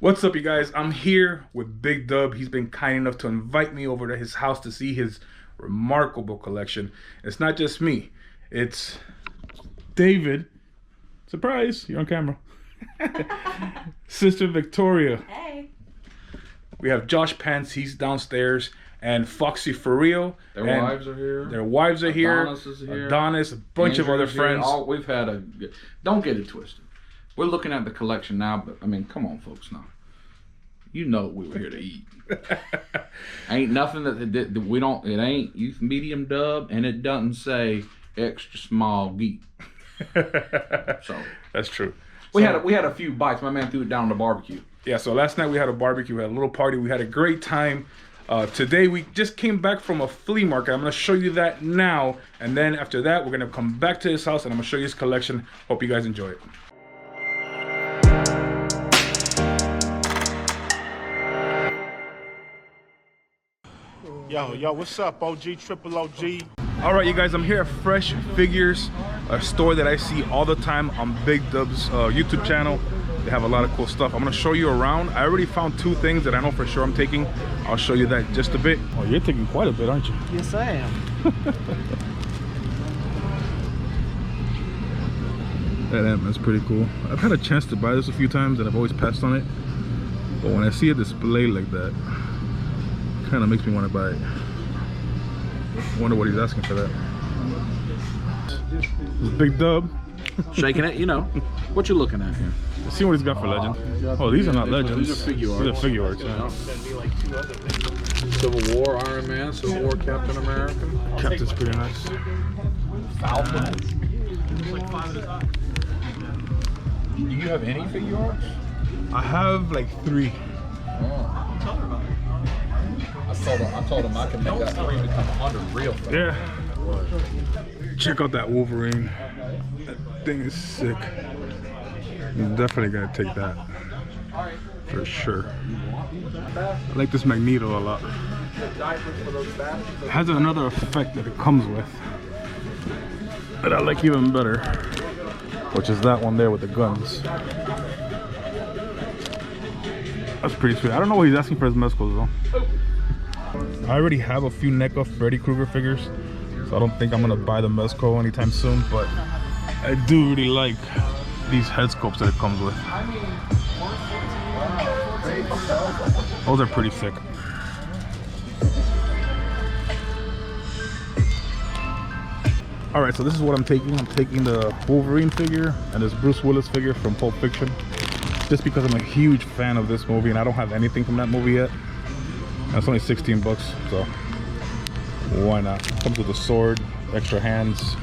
What's up, you guys? I'm here with Big Dub. He's been kind enough to invite me over to his house to see his remarkable collection. It's not just me, it's David. Surprise, you're on camera. Sister Victoria. Hey. We have Josh Pence, he's downstairs, and Foxxy for real. Their wives are here. Their wives are here. Adonis is here. Adonis, a bunch of other friends. We've had a. Don't get it twisted. We're looking at the collection now, but I mean, come on, folks, now. You know we were here to eat. Ain't nothing that we don't. It ain't youth medium dub, and it doesn't say extra small geek. So that's true. We had a few bites. My man threw it down on the barbecue. Yeah. So last night we had a barbecue. We had a little party. We had a great time. Today we just came back from a flea market. I'm gonna show you that now, and then after that we're gonna come back to his house and I'm gonna show you his collection. Hope you guys enjoy it. Yo, what's up, OG, triple OG? All right, you guys, I'm here at Fresh Figures, a store that I see all the time on Big Dub's YouTube channel. They have a lot of cool stuff. I'm gonna show you around. I already found two things that I know for sure I'm taking. I'll show you that in just a bit. Oh, you're taking quite a bit, aren't you? Yes, I am. That Ant-Man's pretty cool. I've had a chance to buy this a few times and I've always passed on it. But when I see a display like that, kind of makes me want to buy it. Wonder what he's asking for that. This is Big Dub. Shaking it, you know. What you looking at here? Let's see what he's got for legend. Oh, these are not legends. These are figure arts. These are figure arts, yeah. Civil War Iron Man, Civil War Captain America. Captain's pretty nice. Do you have any figure arts? I have like 3. I told him I can make that 3 become 100 real fast. Yeah. Check out that Wolverine. That thing is sick. I'm definitely gonna take that. For sure. I like this Magneto a lot. It has another effect that it comes with that I like even better, which is that one there with the guns. That's pretty sweet. I don't know what he's asking for his Mezcos though. I already have a few NECA Freddy Krueger figures, so I don't think I'm gonna buy the Mezco anytime soon, but I do really like these head sculpts that it comes with. Those are pretty sick. Alright, so this is what I'm taking. I'm taking the Wolverine figure and this Bruce Willis figure from Pulp Fiction, just because I'm a huge fan of this movie and I don't have anything from that movie yet. That's only 16 bucks, so why not? Comes with a sword, extra hands.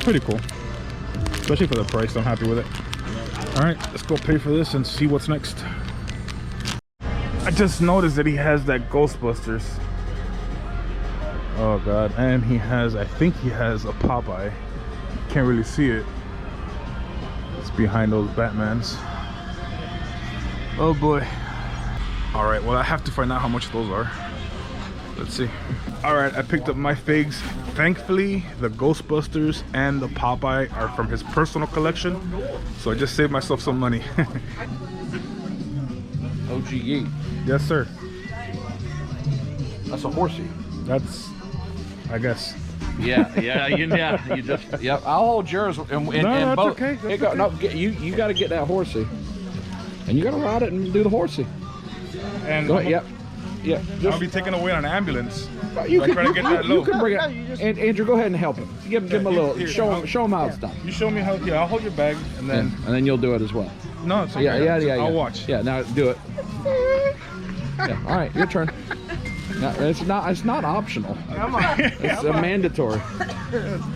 Pretty cool, especially for the price. I'm happy with it. All right, let's go pay for this and see what's next. I just noticed that he has that Ghostbusters. Oh God, and he has, I think he has a Popeye. Can't really see it. It's behind those Batmans. Oh boy. All right, well, I have to find out how much those are. Let's see. All right, I picked up my figs. Thankfully, the Ghostbusters and the Popeye are from his personal collection, so I just saved myself some money. OGE. Yes, sir. That's a horsey. That's, I guess. Yeah, you just, yeah. I'll hold yours and no, that's both. okay. That's No, okay. you got to get that horsey, and you got to ride it and do the horsey. And go ahead, yeah. I'll be taken away on an ambulance. You can get that low. You can bring it. And Andrew, go ahead and help him. Give him a little. Here, show him how it's done. You show me how. Yeah, I'll hold your bag and then. And then you'll do it as well. No, it's okay. Yeah. I'll watch. Yeah, now do it. Yeah. All right, your turn. No, it's not optional. Come on. It's mandatory.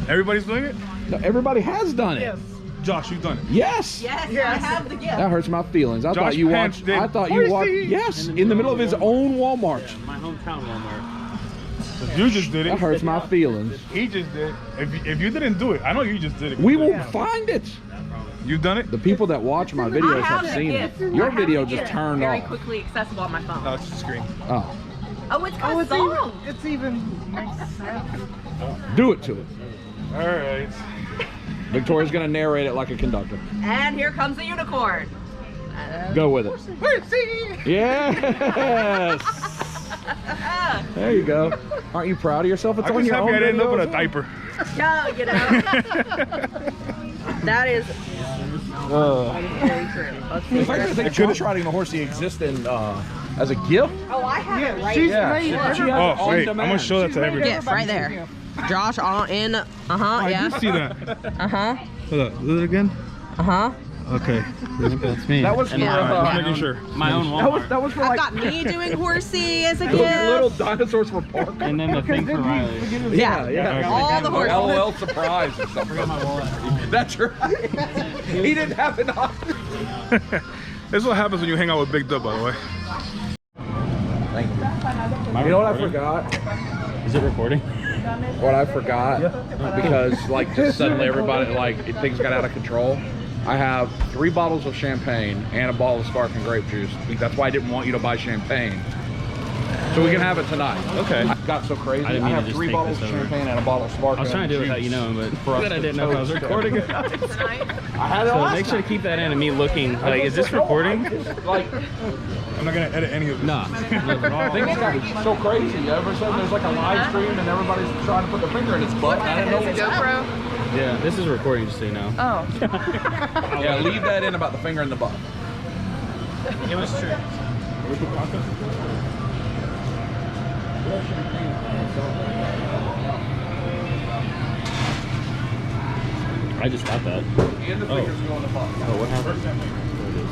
Everybody's doing it. No, everybody has done it. Yes. Josh, you've done it. Yes. Yes, I have the gift. That hurts my feelings. I Josh thought you Pence watched. did. I thought you watched. Horsey. Yes, in the middle of his own Walmart. Yeah, my hometown Walmart. You just did it. That hurts my feelings. He just did. If you didn't do it, I know you just did it. We will find it. You've done it. The people that watch my videos have seen it. Your video just turned very off. quickly accessible on my phone. No, it's the screen. Oh, Oh, it's custom. It's even makes sense. do it to it. All right. Victoria's gonna narrate it like a conductor. And here comes the unicorn. Go with it. Yes. There you go. Aren't you proud of yourself? It's I'm on just your happy own I didn't video open a as well. diaper. Yeah, get out. That is very true. Let's see In fact, I where- think Josh riding the horsey exists in as a gift. Oh, I have it right She here. has it Oh, on wait, I'm demand. gonna show that to everybody. Yes, right there. Josh on in. I Yeah. do see that. Uh-huh. Hold up, do it again. Uh-huh. Okay. That's me. That was for Just making sure. my own Walmart. That was for I've like got me doing horsey as a those gift. little dinosaurs for park. And then the thing for Riley. Yeah. All the horses. LOL surprise or something. That's right. He didn't have it on. This is what happens when you hang out with Big Dub, by the way. Thank you. You know what I forgot? Is it recording? What I forgot, because like just suddenly everybody things got out of control. I have 3 bottles of champagne and a bottle of sparkling grape juice. That's why I didn't want you to buy champagne. So we can have it tonight. Okay. I got so crazy. I didn't I mean to have just 3 take bottles of this over. champagne and a bottle of sparkling I was trying to do it without you knowing, but for us I to didn't know if I was toast. recording. I had it So last make sure to night. keep that in and me looking like, is this recording? Like I'm not gonna edit any of this. Nah. things got so crazy. Ever since there's like a live stream and everybody's trying to put their finger in its butt. I didn't know what was happening. Yeah, this is recording just so you know. Oh. Yeah, leave that in about the finger in the butt. It was true. I just got that. And the fingers go in the butt. Oh, what happened? There it is.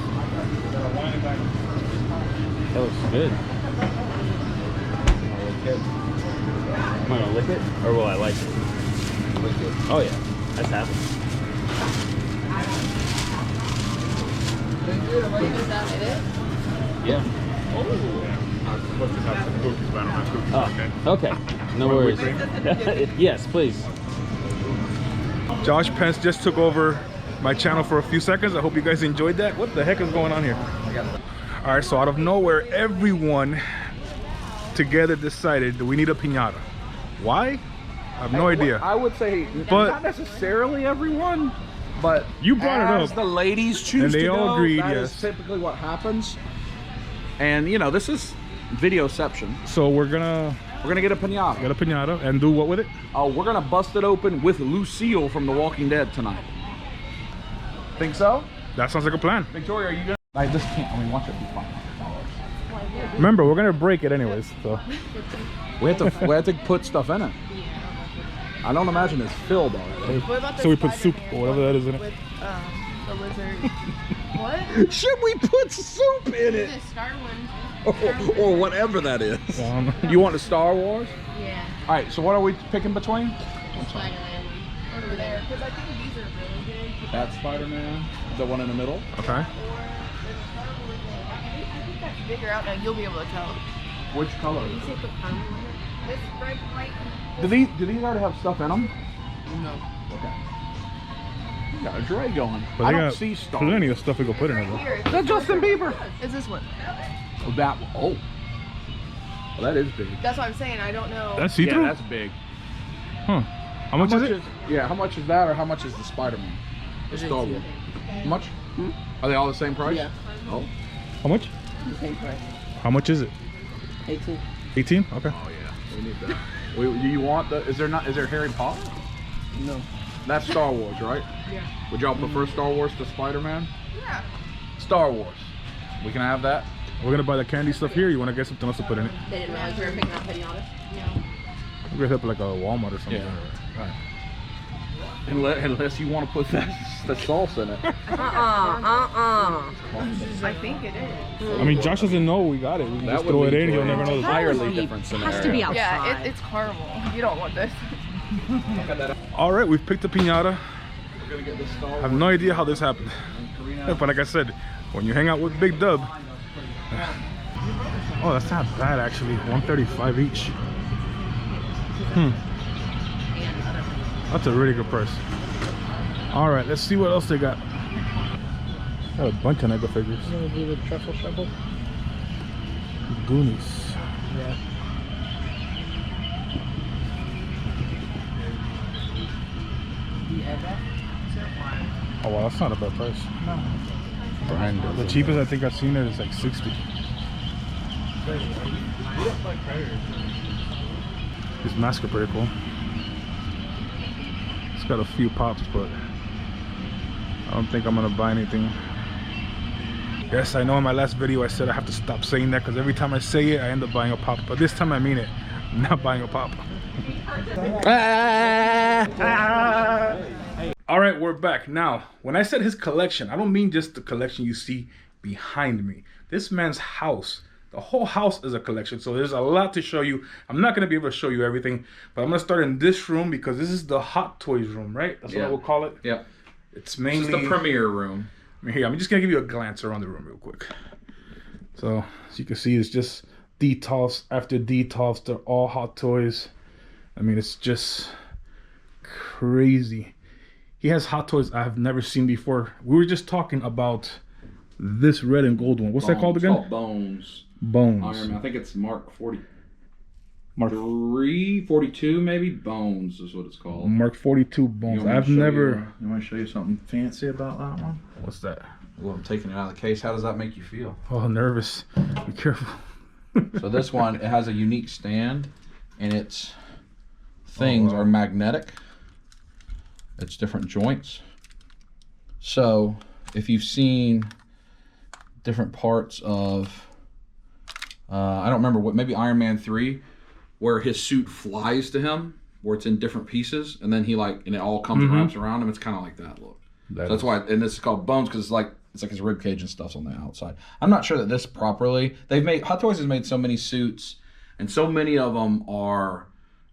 That looks good. Am I gonna lick it? Or will I like it? Lick it. Oh yeah, that's happening. Yeah. Oh, okay. No worries. Yes, please. Josh Pence just took over my channel for a few seconds. I hope you guys enjoyed that. What the heck is going on here? All right, so out of nowhere, everyone together decided that we need a piñata. Why? I have no idea. I would say, But- not necessarily everyone, but You brought it as up. the ladies choose And they to all go, agreed, that yes. is typically what happens. And you know, this is videoception. So we're gonna We're gonna get a piñata. get a piñata and do what with it? We're gonna bust it open with Lucille from The Walking Dead tonight. Think so? That sounds like a plan. Victoria, are you gonna? I just can't. I mean, watch it be fine. Remember, we're gonna break it anyways. So We have to put stuff in it. I don't imagine it's filled already. What about so we put soup or whatever that is in it. the lizard? What? Should we put soup in it? Star One. Or whatever that is. Um, You want the Star Wars? Yeah. All right. So what are we picking between? Spider-Man. Over there. Because I think these are really good. That Spider-Man, the one in the middle. okay. Figure out now. You'll be able to tell. Which color? You say put caramel in it? This bright white. Do these already have stuff in them? No. Okay. You got a Dre going. But I they don't got see Star. plenty of stuff we could put in it though. Here. That's Justin Bieber. Is this one? Oh, that one. Oh. Well, that is big. That's what I'm saying. I don't know. That's see-through? Yeah, that's big. Huh. How much is it? Yeah, how much is that, or how much is the Spider-Man? The Star Wars. How much? Are they all the same price? Yeah. Oh. How much? The same price. How much is it? 18. 18? Okay. Oh yeah. We need that. Do you want the? Is there Harry Potter? No. That's Star Wars, right? Yeah. Would y'all prefer Star Wars to Spider-Man? Yeah. Star Wars. We can have that. We're gonna buy the candy stuff here. You wanna get something else to put in it? They didn't realize we were picking up pinatas. We're gonna hit up like a Walmart or something. Yeah. Unless you want to put the sauce in it. I think it is. I mean, Josh doesn't know we got it. We can That just would throw it lead in. to He'll a never know the entirely different scenario. Has to be outside. Yeah, it's caramel. You don't want this. All right, we've picked the piñata. We're gonna get the Star I Wars. have no idea how this happened. But like I said, when you hang out with Big Dub, oh, that's not bad actually. 135 each. That's a really good price. All right, let's see what else they got. Got a bunch of Lego figures. Do the truffle shuffle? Goonies. Yeah. Oh wow, that's not a bad price. The cheapest I think I've seen it is like 60. This Mezco pretty cool. It's got a few pops, but I don't think I'm gonna buy anything. Yes, I know in my last video I said I have to stop saying that because every time I say it I end up buying a pop, but this time I mean it. I'm not buying a pop. All right, we're back. Now, when I said his collection, I don't mean just the collection you see behind me. This man's house, the whole house is a collection, so there's a lot to show you. I'm not gonna be able to show you everything, but I'm gonna start in this room because this is the Hot Toys room, right? That's what I will call it. Yeah. It's mainly the premiere room. Here, I'm just gonna give you a glance around the room real quick. So, as you can see, it's just details after details. They're all Hot Toys. I mean, it's just crazy. He has Hot Toys I've never seen before. We were just talking about this red and gold one. What's that called again? It's called Bones. Bones. Iron Man. I think it's Mark 40. Mark 42 maybe. Bones is what it's called. Mark 42 Bones. You want I've never. You want to show you something fancy about that one? What's that? Well, I'm taking it out of the case. How does that make you feel? Oh, nervous. Be careful. So this one, it has a unique stand, and its things are magnetic. It's different joints. So if you've seen different parts of, I don't remember what, maybe Iron Man 3, where his suit flies to him, where it's in different pieces, and then he and it all comes and wraps around him. It's kind of like that look. So that's why, and this is called Bones because it's like his rib cage and stuff's on the outside. I'm not sure that this properly. Hot Toys has made so many suits, and so many of them are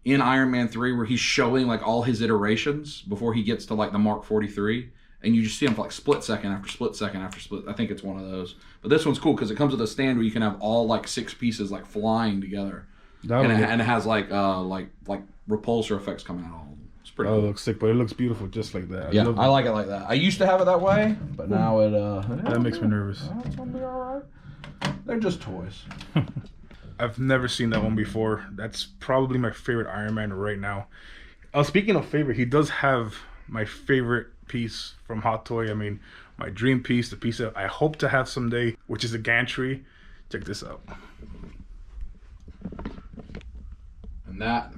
in Iron Man 3 where he's showing like all his iterations before he gets to like the Mark 43, and you just see him for like split second after split second after split. I think it's one of those. But this one's cool because it comes with a stand where you can have all like 6 pieces like flying together, and it has like repulsor effects coming out of all of them. It's pretty cool. It looks sick, but it looks beautiful just like that. Yeah, I like it like that. I used to have it that way, but now it that makes me nervous. It's gonna be all right. They're just toys. I've never seen that one before. That's probably my favorite Iron Man right now. Speaking of favorite, he does have my favorite piece from Hot Toy. I mean, my dream piece, the piece that I hope to have someday, which is a gantry. Check this out. And that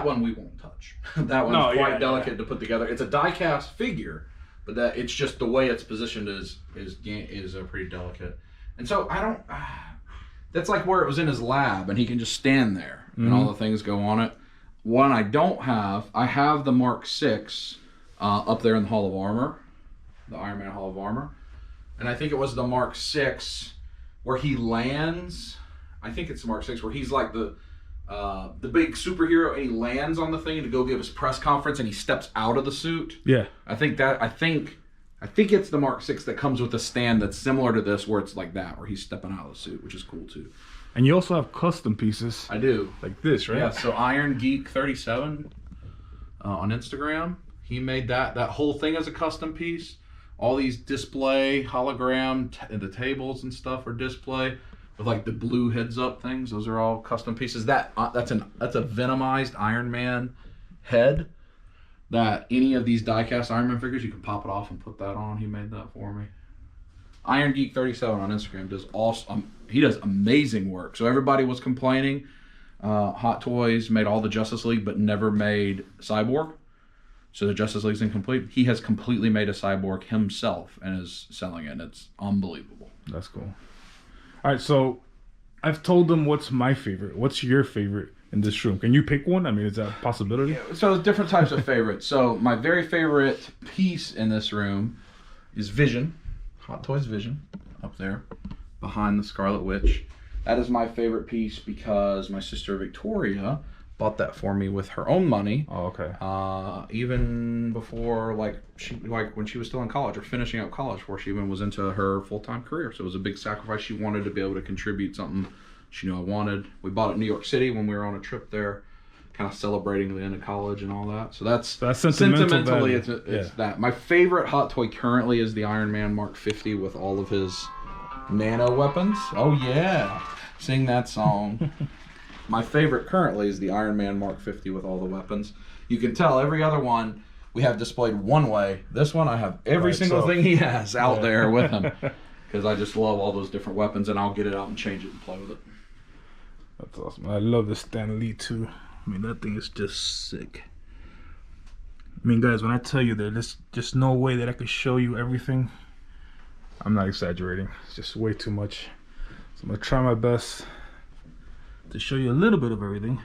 one we won't touch. That one's quite delicate to put together. It's a die-cast figure, but that it's just the way it's positioned is pretty delicate. And so I don't. That's like where it was in his lab, and he can just stand there, and all the things go on it. One I don't have, I have the Mark 6 up there in the Hall of Armor, the Iron Man Hall of Armor, and I think it was the Mark 6 where he lands. I think it's the Mark 6 where he's like the big superhero, and he lands on the thing to go give his press conference, and he steps out of the suit. Yeah, I think it's the Mark 6 that comes with a stand that's similar to this, where it's like that, where he's stepping out of the suit, which is cool too. and you also have custom pieces. I do. Like this, right? Yeah, so Iron Geek 37 on Instagram, he made that whole thing as a custom piece. All these display hologram, the tables and stuff are display with like the blue heads up things. Those are all custom pieces. That's a Venomized Iron Man head. That any of these die-cast Iron Man figures, you can pop it off and put that on. He made that for me. Iron Geek 37 on Instagram does awesome. He does amazing work. So everybody was complaining. Hot Toys made all the Justice League, but never made Cyborg. So the Justice League's incomplete. He has completely made a Cyborg himself and is selling it. And it's unbelievable. That's cool. All right, so I've told them what's my favorite. What's your favorite in this room? Can you pick one? I mean, is that a possibility? So there's different types of favorites. So my very favorite piece in this room is Vision. Hot Toys Vision up there behind the Scarlet Witch. That is my favorite piece because my sister Victoria bought that for me with her own money. Oh, okay. Even before when she was still in college or finishing up college, before she even was into her full-time career. So it was a big sacrifice. She wanted to be able to contribute something she knew I wanted. We bought it in New York City when we were on a trip there, kind of celebrating the end of college and all that. So that's sentimentally it's that. My favorite Hot Toy currently is the Iron Man Mark 50 with all of his nano weapons. Oh yeah, sing that song. My favorite currently is the Iron Man Mark 50 with all the weapons. You can tell every other one we have displayed one way. This one I have every single thing he has out there with him. because I just love all those different weapons, and I'll get it out and change it and play with it. That's awesome. I love the Stan Lee too. I mean, that thing is just sick. I mean, guys, when I tell you there's just no way that I could show you everything, I'm not exaggerating. It's just way too much. So I'm gonna try my best to show you a little bit of everything.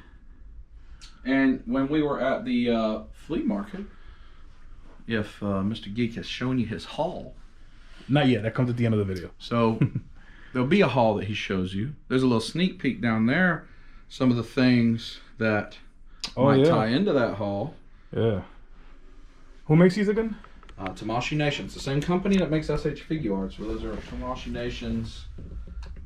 And when we were at the flea market, if Mr. Geek has shown you his haul. Not yet. That comes at the end of the video. So there'll be a haul that he shows you. There's a little sneak peek down there. Some of the things that might tie into that haul. Yeah. Who makes these again? Tamashii Nations, the same company that makes SH Figure Arts. Well, those are Tamashii Nations.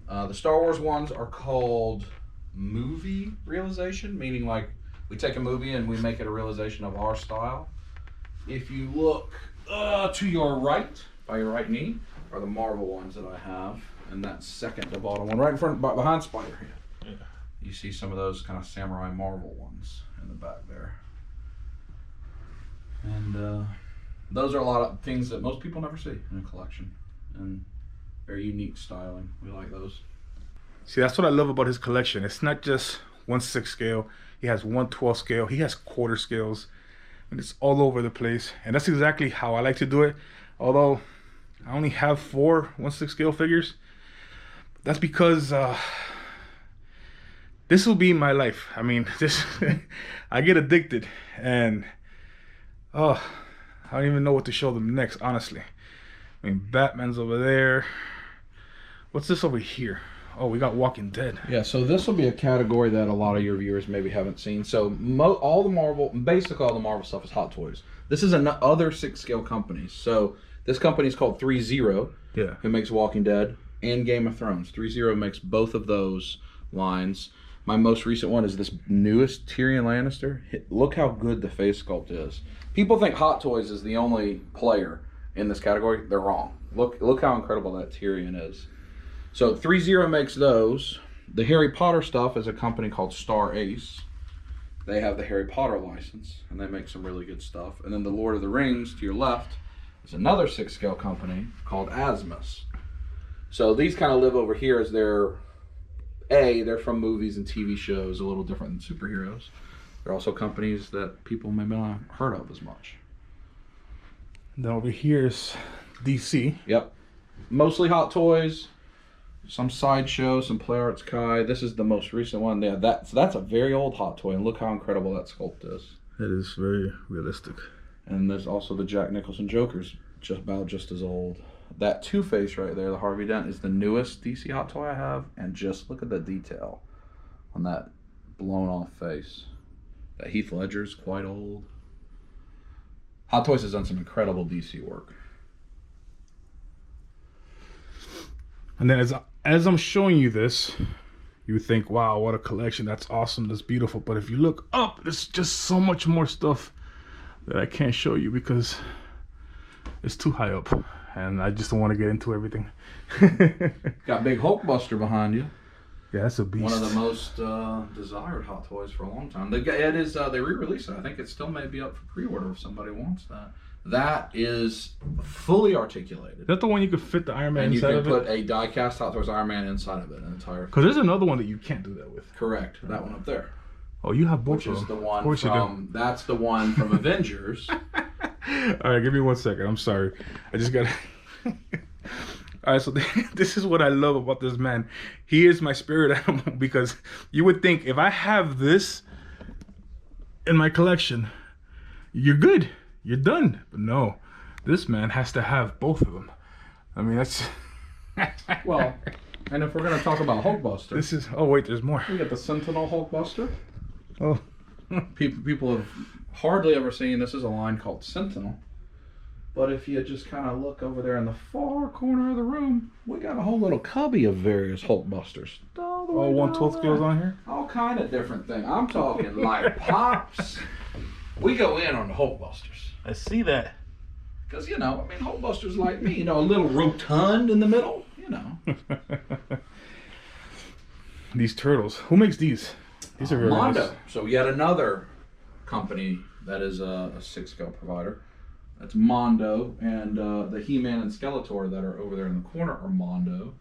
The Star Wars ones are called movie realization, meaning like we take a movie and we make it a realization of our style. If you look to your right, by your right knee, are the Marvel ones that I have, and that second to bottom one, right in front, behind Spider-Head. Yeah. You see some of those kind of samurai Marvel ones in the back there. And those are a lot of things that most people never see in a collection, and very unique styling. We like those. See, that's what I love about his collection. It's not just 1/6 scale. He has 1/12 scale. He has quarter scales, and it's all over the place. And that's exactly how I like to do it. Although I only have 4 1/6 scale figures, that's because this will be my life. I mean, this I get addicted, and I don't even know what to show them next, honestly. I mean, Batman's over there. What's this over here? Oh, we got Walking Dead. Yeah, so this will be a category that a lot of your viewers maybe haven't seen. So all the Marvel, basically all the Marvel stuff is Hot Toys. This is other 6 scale companies. So this company is called 3-0, yeah, who makes Walking Dead and Game of Thrones. 3-0 makes both of those lines. My most recent one is this newest Tyrion Lannister. Look how good the face sculpt is. People think Hot Toys is the only player in this category. They're wrong. Look how incredible that Tyrion is. So 3-0 makes those. The Harry Potter stuff is a company called Star Ace. They have the Harry Potter license, and they make some really good stuff. And then the Lord of the Rings, to your left, is another 6 scale company called Asmus. So these kind of live over here as they're from movies and TV shows, a little different than superheroes. They're also companies that people may not have heard of as much. Then over here is DC. Yep. Mostly Hot Toys, some Sideshow, some Play Arts Kai. This is the most recent one. Yeah, that's a very old Hot Toy, and look how incredible that sculpt is. It is very realistic. And there's also the Jack Nicholson Joker's just as old. That Two-Face right there, the Harvey Dent, is the newest DC Hot Toy I have, and just look at the detail on that blown off face. That Heath Ledger's quite old. Hot Toys has done some incredible DC work. And then as I'm showing you this, you think, wow, what a collection. That's awesome. That's beautiful. But if you look up, there's just so much more stuff that I can't show you because it's too high up. And I just don't want to get into everything. Got Big Hulkbuster behind you. Yeah, that's a beast. One of the most desired Hot Toys for a long time. They re-released it. I think it still may be up for pre-order if somebody wants that. That is fully articulated. Is that the one you could fit the Iron Man and inside of it? And you can put a die-cast Hot Toys Iron Man inside of it, an entire. Because there's another one that you can't do that with. Correct. That one up there. Oh, you have both Which of is them. the one of course from. That's the one from Avengers. All right, give me 1 second. I'm sorry. I just got. All right, so this is what I love about this man. He is my spirit animal because you would think if I have this in my collection, you're good. You're done. But no, this man has to have both of them. I mean, that's... Well, and if we're going to talk about Hulkbuster... This is... Oh, wait, there's more. We got the Sentinel Hulkbuster. Oh. People have hardly ever seen... This is a line called Sentinel. But if you just kind of look over there in the far corner of the room, we got a whole little cubby of various Hulkbusters. All 1/12 scales on here? All kind of different things. I'm talking like Pops. We go in on the Hulkbusters. I see that. Because, Hulkbusters like me, a little rotund in the middle, These turtles. Who makes these? These are very Mondo. nice. So yet another company that is a 6 scale provider. That's Mondo, and the He-Man and Skeletor that are over there in the corner are Mondo.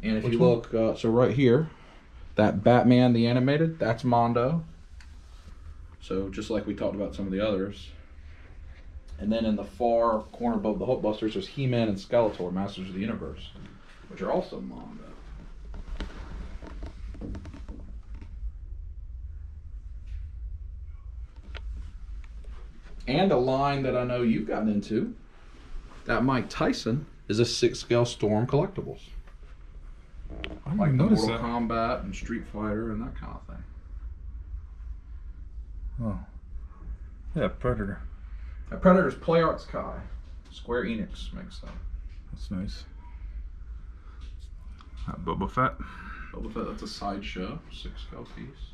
And if you look, so right here, that Batman the animated, that's Mondo. So just like we talked about some of the others. And then in the far corner above the Hulkbusters, there's He-Man and Skeletor, Masters of the Universe, which are also Mondo. And a line that I know you've gotten into, that Mike Tyson, is a 6-scale Storm Collectibles. I Like didn't the notice Mortal that. Kombat and Street Fighter and that kind of thing. Oh. Yeah, Predator. That Predator's Play Arts Kai. Square Enix makes that. That's nice. Boba Fett. Boba Fett, that's a sideshow, 6-scale piece.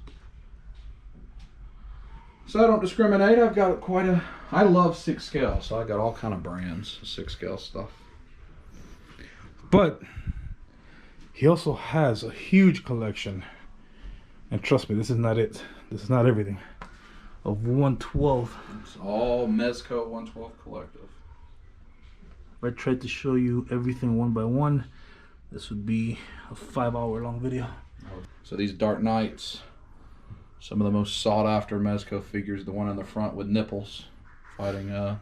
So I don't discriminate. I've got quite a. I love 6-scale, so I got all kind of brands of 6-scale stuff. But he also has a huge collection, and trust me, this is not it. This is not everything. Of 112. It's all Mezco 112 Collective. If I tried to show you everything one by one, this would be a 5-hour long video. So these Dark Knights, some of the most sought after Mezco figures. The one on the front with nipples, fighting the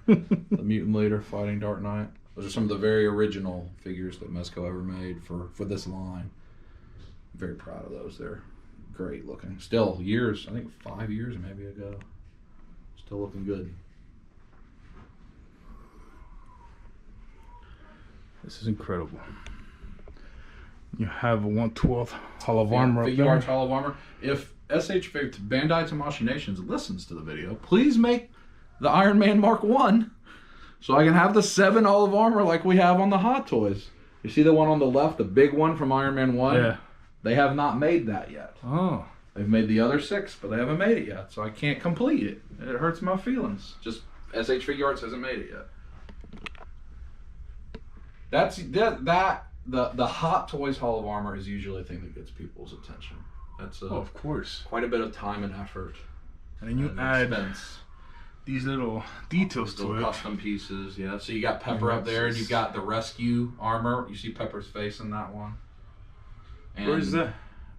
mutant leader, fighting Dark Knight. Those are some of the very original figures that Mezco ever made for this line. I'm very proud of those. They're great looking. Still years, I think 5 years maybe ago. Still looking good. This is incredible. You have a 112th Hall of Yeah, Armor up Figure there. Arts Hall of Armor. If SH Bandai Tamashii Nations listens to the video, please make the Iron Man Mark 1 so I can have the 7 Hall of Armor like we have on the Hot Toys. You see the one on the left, the big one from Iron Man 1? Yeah. They have not made that yet. Oh. They've made the other 6, but they haven't made it yet, so I can't complete it. It hurts my feelings. Just SH Figure Arts hasn't made it yet. The Hot Toys Hall of Armor is usually a thing that gets people's attention. That's Of course. quite a bit of time and effort. And then you and add expense. these little details Those little to it. custom pieces, yeah. So you got Pepper up there, and you got the rescue armor. You see Pepper's face in that one. And, Where's that?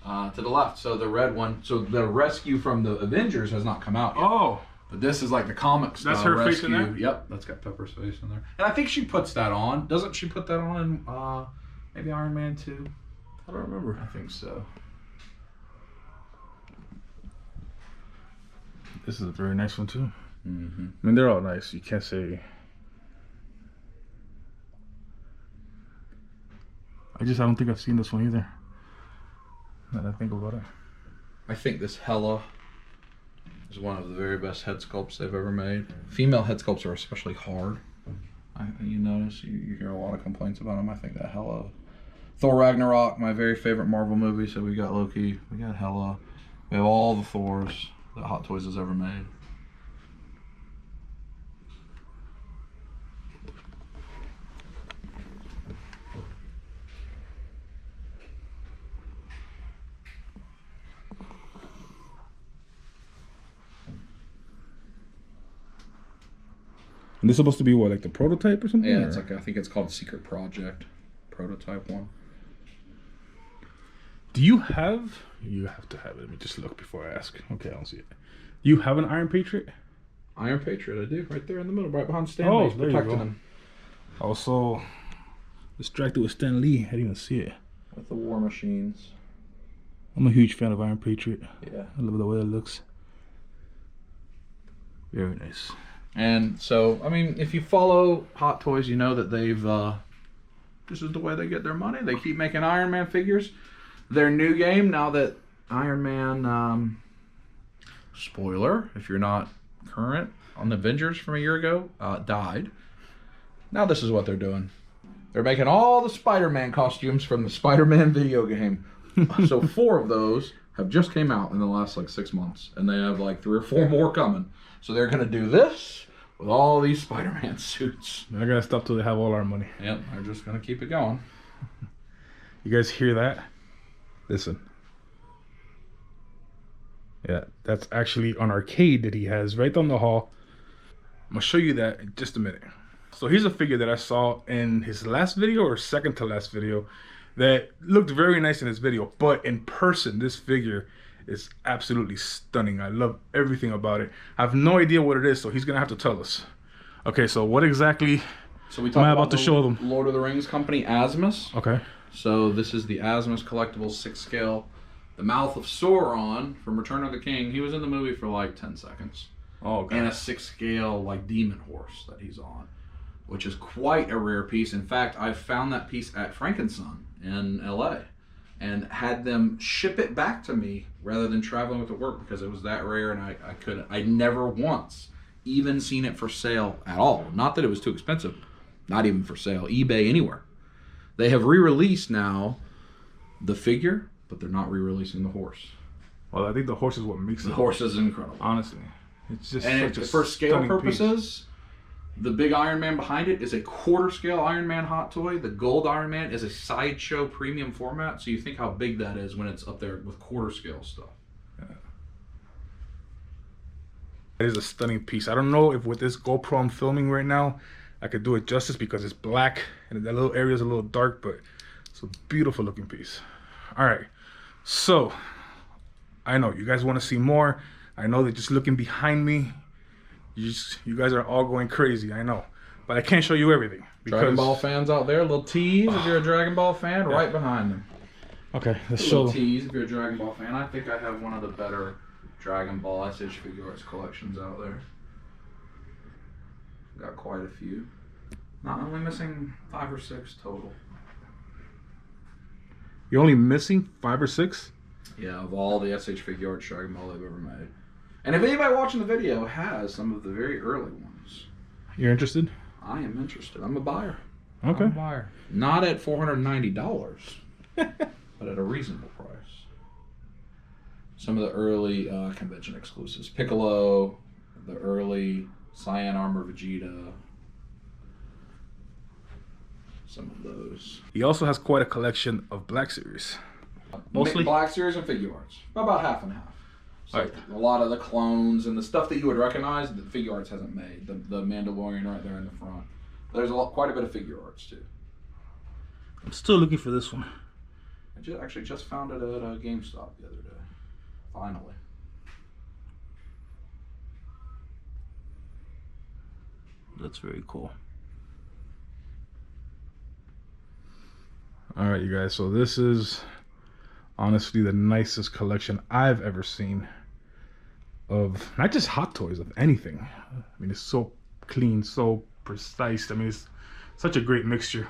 to the left. So the red one. So the rescue from the Avengers has not come out yet. Oh. But this is like the comic style That's her rescue. face in there? Yep, that's got Pepper's face in there. And I think she puts that on. Doesn't she put that on in maybe Iron Man 2? I don't remember. I think so. This is a very nice one too. Mm-hmm. I mean, they're all nice. You can't say. I don't think I've seen this one either. Now that I think about it. I think this Hela is one of the very best head sculpts they've ever made. Female head sculpts are especially hard. You notice, you hear a lot of complaints about them. I think that Hela. Thor Ragnarok, my very favorite Marvel movie. So we got Loki, we got Hela, we have all the Thors that Hot Toys has ever made. And this is supposed to be what, like the prototype or something? Yeah, or? it's like, I think it's called Secret Project, prototype one. Do you have? You have to have it. Let me just look before I ask. Okay, I don't see it. Do you have an Iron Patriot? Iron Patriot, I do, right there in the middle, right behind Stanley. He's there you protecting go. him I was so distracted with Stan Lee, I didn't even see it. with the War Machines. I'm a huge fan of Iron Patriot. Yeah. I love the way it looks. Very nice. And so, I mean, if you follow Hot Toys, you know that they've, this is the way they get their money. They keep making Iron Man figures. Their new game, now that Iron Man, spoiler, if you're not current on the Avengers from a year ago, died. Now this is what they're doing. They're making all the Spider-Man costumes from the Spider-Man video game. So 4 of those have just came out in the last like 6 months. And they have like 3 or 4 more coming. So they're going to do this with all these Spider-Man suits. They're gonna stop till they have all our money. Yep, they're just going to keep it going. You guys hear that? Listen. Yeah, that's actually an arcade that he has right down the hall. I'm gonna show you that in just a minute. So here's a figure that I saw in his last video or second to last video that looked very nice in his video, but in person, this figure is absolutely stunning. I love everything about it. I have no idea what it is, so he's gonna have to tell us. Okay, so what exactly So we am talked I about about to the show them? Lord of the Rings company, Asmus. Okay. So this is the Asmus Collectibles 6 scale. The mouth of Sauron from Return of the King. He was in the movie for like 10 seconds. Oh, okay. And a 6 scale like demon horse that he's on, which is quite a rare piece. In fact, I found that piece at Frankenson in LA and had them ship it back to me rather than traveling with it to work because it was that rare, and I couldn't. I never once even seen it for sale at all. Not that it was too expensive, not even for sale, eBay, anywhere. They have re-released now the figure, but they're not re-releasing the horse. Well, I think the horse is what makes The it. horse is incredible. Honestly, it's just And such a for scale stunning purposes, the big Iron Man behind it is a quarter scale Iron Man hot toy. The gold Iron Man is a sideshow premium format. So you think how big that is when it's up there with quarter scale stuff. It is a stunning piece. I don't know if with this GoPro I'm filming right now, I could do it justice because it's black and that little area is a little dark, but it's a beautiful looking piece. All right, so I know you guys want to see more. I know that just looking behind me, you guys are all going crazy. I know, but I can't show you everything because Dragon Ball fans out there, little tease if you're a Dragon Ball fan, right behind them. Okay, let's show Little them. tease if you're a Dragon Ball fan. I think I have one of the better Dragon Ball SH figure arts collections out there. Got quite a few. Not only missing 5 or 6 total. You're only missing 5 or 6? Yeah, of all the SH figure arts Dragon Ball they've ever made. And if anybody watching the video has some of the very early ones, You're interested? I am interested. I'm a buyer. Okay. I'm a buyer. Not at $490, but at a reasonable price. Some of the early convention exclusives. Piccolo, the early Cyan Armor Vegeta. Some of those. He also has quite a collection of Black Series. Mostly? Black Series and figure arts. About half and half. So Alright. a lot of the clones and the stuff that you would recognize, the figure arts hasn't made. The Mandalorian right there in the front. There's quite a bit of figure arts too. I'm still looking for this one. I actually just found it at GameStop the other day. Finally. That's very cool. All right, you guys. So this is honestly the nicest collection I've ever seen of not just Hot Toys, of anything. I mean, it's so clean, so precise. I mean, it's such a great mixture.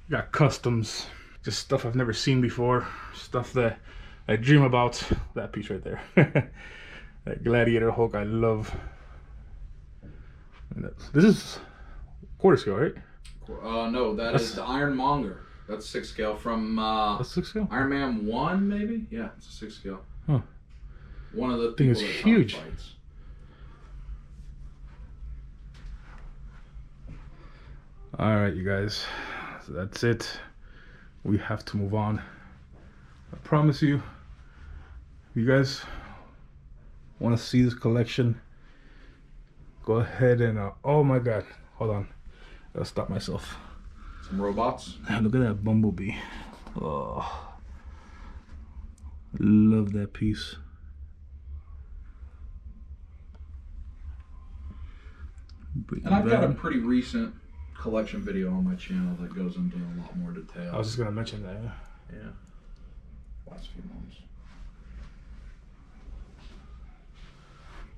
You got customs, just stuff I've never seen before, stuff that I dream about. That piece right there. That Gladiator Hulk, I love. And this is quarter scale, right? No, that's the Ironmonger. That's 6 scale from That's 6 scale? Iron Man 1, maybe? Yeah, it's a 6 scale. Huh. One of the Thing is people that huge. fights. All right, you guys. So that's it. We have to move on. I promise you, if you guys want to see this collection, go ahead and oh my god, hold on, I'll stop myself. Some robots. Look at that bumblebee. Oh, love that piece. And I've got a pretty recent collection video on my channel that goes into a lot more detail. I was just gonna mention that. Yeah. Last few months.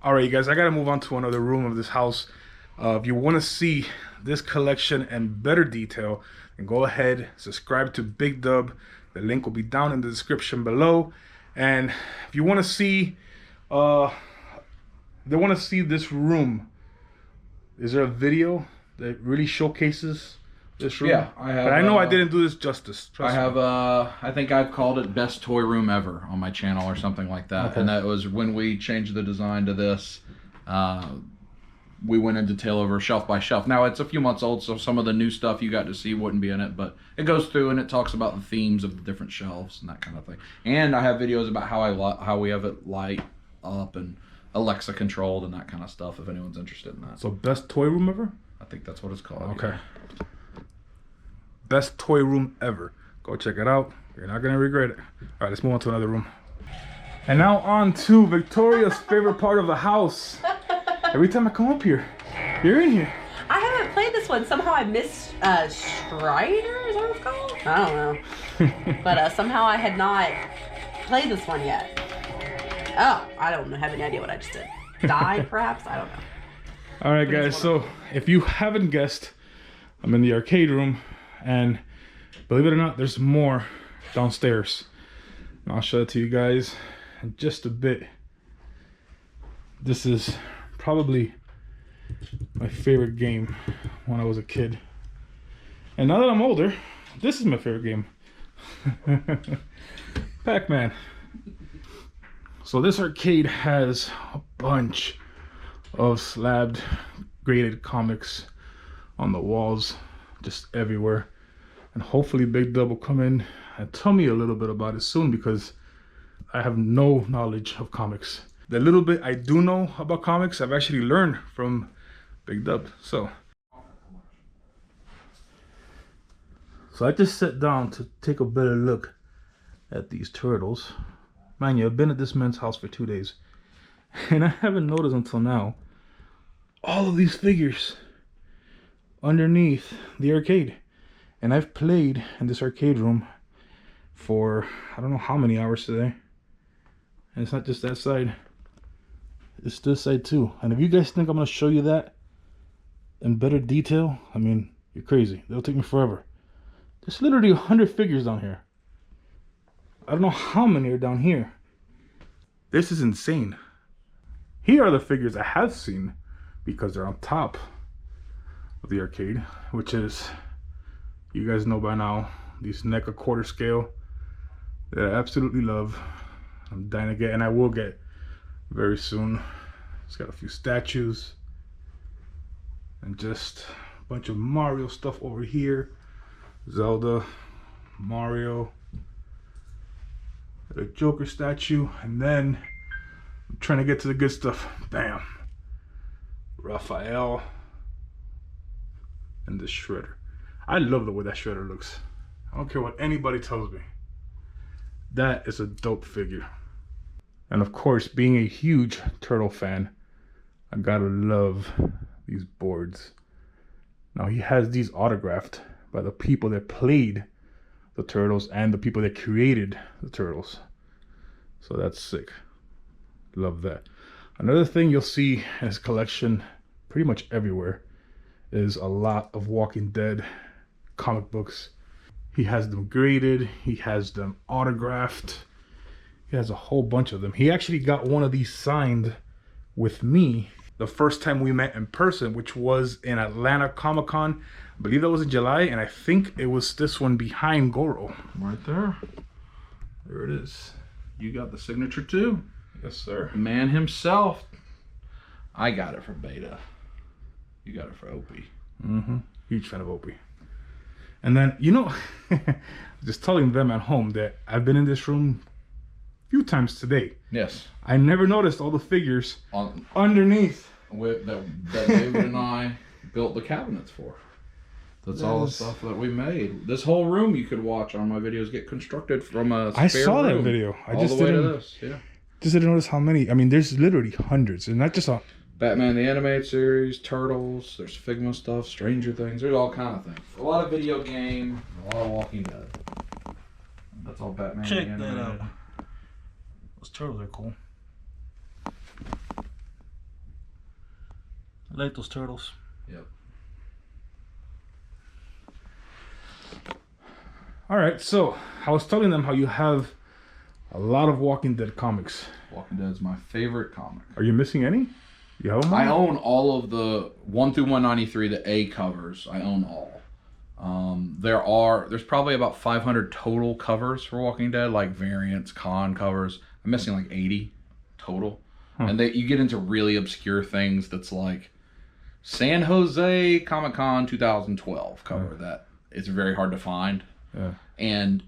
All right, you guys, I gotta move on to another room of this house. If you want to see this collection in better detail, then go ahead, subscribe to Big Dub. The link will be down in the description below. And if you want to see, this room, is there a video that really showcases this room? Yeah, I have. But I know I didn't do this justice. Trust I have, me. I think I've called it Best Toy Room Ever on my channel or something like that. Okay. And that was when we changed the design to this. We went into detail over shelf by shelf. Now, it's a few months old, so some of the new stuff you got to see wouldn't be in it. But it goes through and it talks about the themes of the different shelves and that kind of thing. And I have videos about how we have it light up and Alexa controlled and that kind of stuff. If anyone's interested in that, So best toy room ever? I think that's what it's called. Okay. Best toy room ever. Go check it out. You're not gonna regret it. All right, let's move on to another room. And now on to Victoria's favorite part of the house. Every time I come up here, you're in here. I haven't played this one. Somehow I missed Strider, is that what it's called? I don't know. But somehow I had not played this one yet. Oh, I don't have any idea what I just did. Died, perhaps? I don't know. All right, guys. So if you haven't guessed, I'm in the arcade room, and believe it or not, there's more downstairs. And I'll show it to you guys in just a bit. This is probably my favorite game when I was a kid. And now that I'm older, this is my favorite game. Pac-Man. So this arcade has a bunch of slabbed graded comics on the walls, just everywhere. And hopefully Big Dub will come in and tell me a little bit about it soon, because I have no knowledge of comics. The little bit I do know about comics, I've actually learned from Big Dub. So I just sat down to take a better look at these turtles. Mind you, I've been at this man's house for 2 days, and I haven't noticed until now all of these figures underneath the arcade. And I've played in this arcade room for I don't know how many hours today. And it's not just that side, it's this side too. And if you guys think I'm gonna show you that in better detail, I mean, you're crazy. It'll take me forever. There's literally 100 figures down here. I don't know how many are down here. This is insane. Here are the figures I have seen, because they're on top of the arcade, which is, you guys know by now, these NECA quarter scale that I absolutely love. I'm dying to get, and I will get very soon. It's got a few statues and just a bunch of Mario stuff over here. Zelda, Mario, a Joker statue, and then I'm trying to get to the good stuff. Bam, Raphael and the Shredder. I love the way that Shredder looks. I don't care what anybody tells me. That is a dope figure. And of course, being a huge turtle fan, I gotta love these boards. Now he has these autographed by the people that played the turtles and the people that created the turtles. So that's sick. Love that. Another thing you'll see in his collection pretty much everywhere is a lot of Walking Dead comic books. He has them graded, he has them autographed, he has a whole bunch of them. He actually got one of these signed with me the first time we met in person, which was in Atlanta Comic-Con. I believe that was in July, and I think it was this one behind Goro. Right there. There it is. You got the signature too? Yes, sir. The man himself. I got it from Beta. You got it for Opie. Mm-hmm. Huge fan of Opie. And then, you know, just telling them at home that I've been in this room a few times today. Yes. I never noticed all the figures underneath. That David and I built the cabinets for. That's all the stuff that we made. This whole room you could watch on my videos get constructed from a spare I saw that room. video. I all just the way didn't. to this. Yeah. Just didn't notice how many. I mean, there's literally hundreds, and not just on. Batman the Animated Series, Turtles, there's Figma stuff, Stranger Things, there's all kind of things. A lot of video game, a lot of Walking Dead. That's all Batman Check the Animated. that out. Those turtles are cool. I like those turtles. Yep. All right, so I was telling them how you have a lot of Walking Dead comics. Walking Dead is my favorite comic. Are you missing any? You have them all? I own all of the 1 through 193, the A covers. I own all. There's probably about 500 total covers for Walking Dead, like variants, con covers. I'm missing like 80 total. And you get into really obscure things that's like San Jose Comic-Con 2012 cover that it's very hard to find. Yeah. And